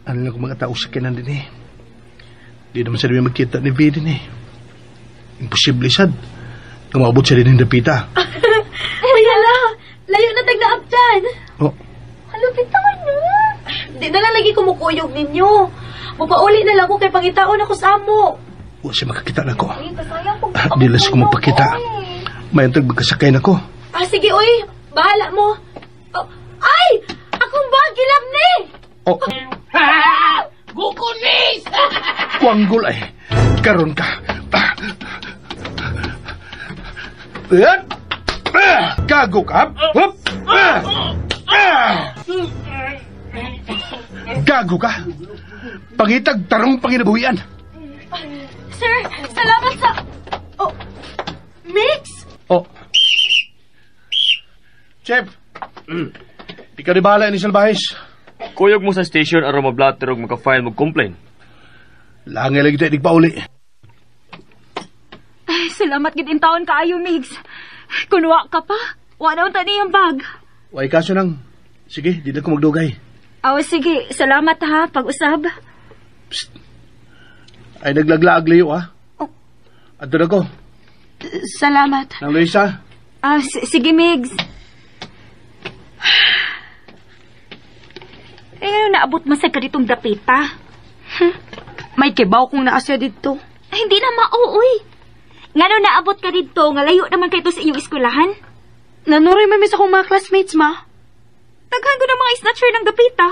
Ano lang kung mga tao sa kinan din Di naman sa namin magkita ni V din Imposible sad. Kumabot siya din ng dapita. Ay, hala! Layo na tagnaabdan! Oh. Halupitan mo! Di na lang lagi kumukuyog ninyo. Mapauli na lang ko kay pangitaon ako sa amo. Huwag siya makakita na ko. Ay, kasayang kung Di lang siya kumapakita. Mayantag magkasakay na ko. Sige, uy. Bahala mo. Oh, ay! Akong bagilap ni! Oh. Gukunis! Kuanggol ay. Karon ka. Gago ka? Gago ka? Pangitag tarong panginabuhian. Sir, salamat sa... Oh, Mix? Oh. Chef. Ikaw di bahala ni Salbahis. Kuyog mo sa station aron mablatter og maka-file mo complaint. Langay lagi tayo nagpauli. Ay, salamat gid in taon kaayo, Mix. Kunwa ka pa. Wa daw tani ang bag. Way kaso nang. Sige, di na ko magdugay. Sige. Salamat ha, pag-usab. Psst. Ay naglaglaag layo ha. Oh. Ato na ko. Salamat. Nang Luisa. Sige, Migs. Naabot man sa ganitong dapita. May kibaw kung naasya dito. Hindi na mauuy. Ngano naabot ka dito, nga layo naman kayo sa iyong eskulahan? Nanuray man sa akong mga classmates, ma. Daghan ko ng mga snatcher ng dapita.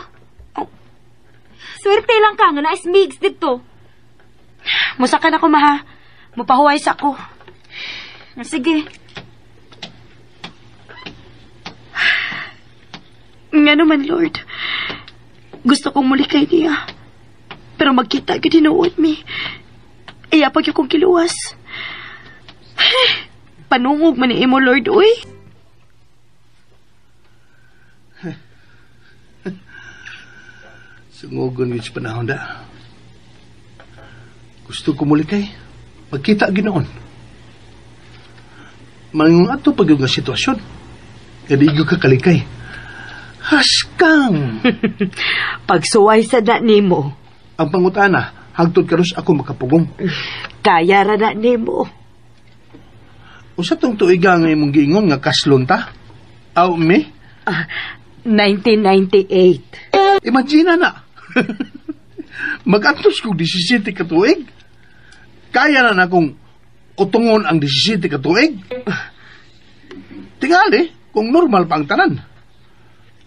Swerte lang ka nga na Migs dito. Musakan ako, ma, ha. Mupahuway sa ako. Sige. Nga naman, Lord. Gusto kong muli kay niya. Pero magkita ka tinuod mi. Iyapag yung kong kiluwas. Panungog man ni imo, Lord, uy. Sungugon yun sa panahon da. Gusto ko muli kay magkita ginoon. Manong ato pag yung sitwasyon. Kadigo ka kalikay. Haskang! Pagsuway sa da nimo. Ang pangutana, hagtod karos ako makapugong. Kaya ra na nimo. Usa tong tuiga nga imong giingon nga kaslon ta? Aw, me? 1998. Imagina na. Mag-antos kong 17 katuig. Kaya na akong kutungon ang 17 katuig. Tingali, kung normal pa ang tanan.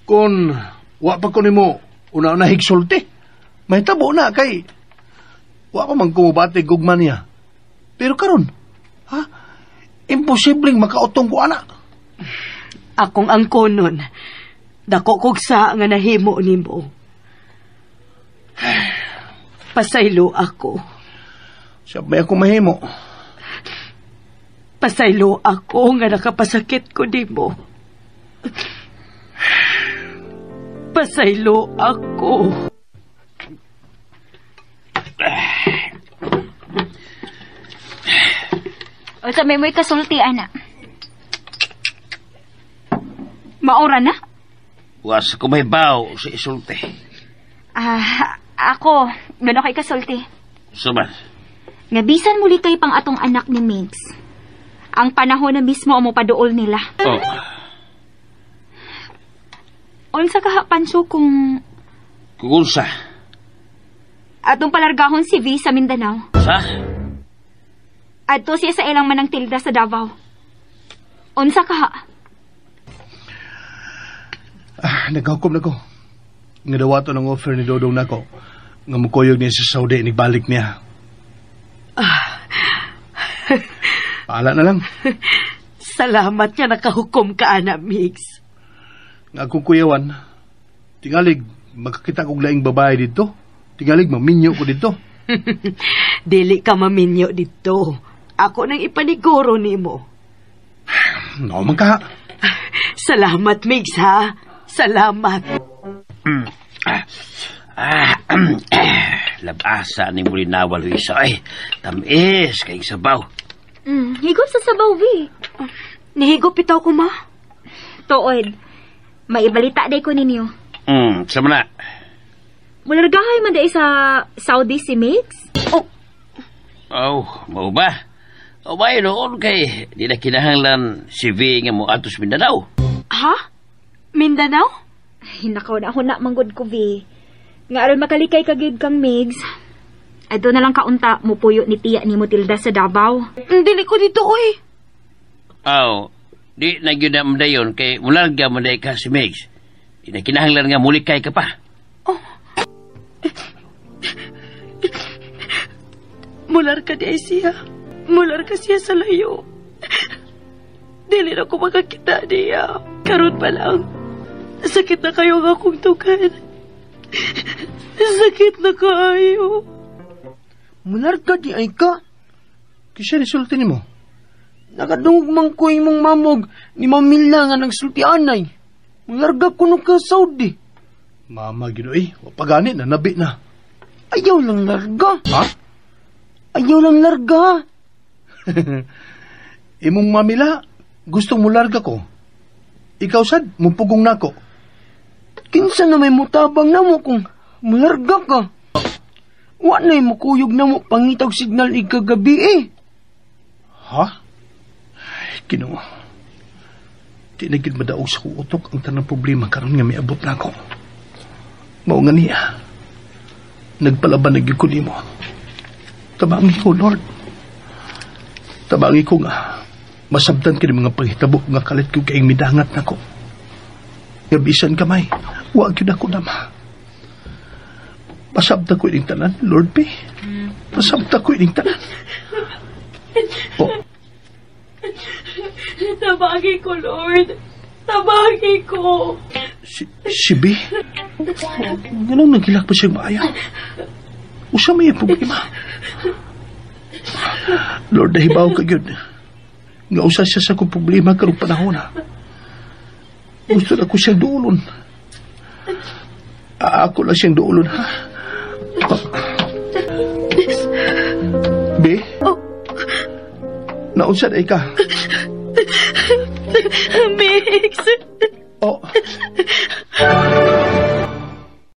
Kung wa pa ko nimo una-una higsulti, may tabo na kay wa pa man kumubati gugman niya. Pero karon, imposibleng makautong ko ana. Akong angkonon, dako kog sa nga nahimo nimo. Pasaylo ako. Sabay ako mahimo. Pasaylo ako nga nakapasakit ko nimo. Pasaylo ako. O sa may mo'y kasulti, ana. Maura na? Was ko may baw sa isulti. Ako, gano'n kay kasulti. Suman. Nga bisan muli kay pang atong anak ni Migs. Ang panahon na mismo mo paduol nila. Oh. Unsa kahapanso kung Kugunsa. atong palargahon si V sa Mindanao? Sa? Adto siya sa ilang manang tilda sa Davao. Unsa kaha? Naghukom na ko. Nga dawato ng offer ni Dodong nako. Nga mukuyog niya sa Saudi, nagbalik niya. Paala na lang. Salamat nga nakahukom ka, ana, Migs. Nga akong kuyawan, tingalig, makakita kong laing babae dito. Tingalig, maminyo ko dito. Dili ka maminyo dito. Ako nang ipaniguro nimo. No, magka. Salamat, Migs, ha? Salamat. Labasa ni muli nawal, Luisa. Ay, tamis kay sabaw. Higop sa sabaw, V. Nihigop itaw ko, ma. Tuod, may ibalita day ko ninyo. Sama na. Mulargahay man day sa Saudi si Migs? Oh, mau ba? O ba noon kay di na kinahanglan si V nga mo atos Mindanao. Ha? Mindanao? Hinakaw na ako na manggod ko, V. Nga aron makalikay kagid kang Migs. Adto na lang kaunta mo puyo ni tiya ni Motilda sa Davao. Dili ko dito, oy. Oh, di na gyud na dayon kay mularga mo day ka si Migs. Di na kinahanglan nga mulikay ka pa. Mular ka di siya. Mular ka siya sa layo. Dili na ko makakita niya. Karon pa lang. Sakit na kayo ang akong tukan. Sakit na kayo. Mular ka di ay ka. Kisya resulta ni mo. Nakadungog man ko imong mamog ni Mamila nga nagsultianay. Mularga ko no ka Saudi. Mama, ginoy. Wapagani na, nabi na. Ayaw lang larga. Ha? Ayaw lang larga. Imong mamila, gustong mo larga ko. Ikaw sad, mupugong nako. Kinsa na may mutabang na mo kung mularga ka. Wa na'y mukuyog na mo pangitaw signal ikagabi eh. Ha? Ginoo. Di na gid madaog sa utok ang tanang problema karon nga miabot na ako. Mao nga niya. Nagpalaban na gyud ko nimo. Tabangi ko, Lord. Tabangi ko nga masabtan ka ng mga panghitabo nga kalit ko kayong midangat na ko. Nga bisan kamay, wag yun ako nama. Masabtan ko ining tanan, Lord P. Masabtan ko ining tanan. Oh. Tabagi ko, Lord. Tabagi ko. Si B? Ganang nagilak pa siyang maaya. Usa may problema. Lord, nahibaw ka yun. Nga usa siya sa kong problema karong panahon na. Gusto na ko siyang duulon. Ako lang siyang duulon, ha? Naunsa day ka? Mix. Oh.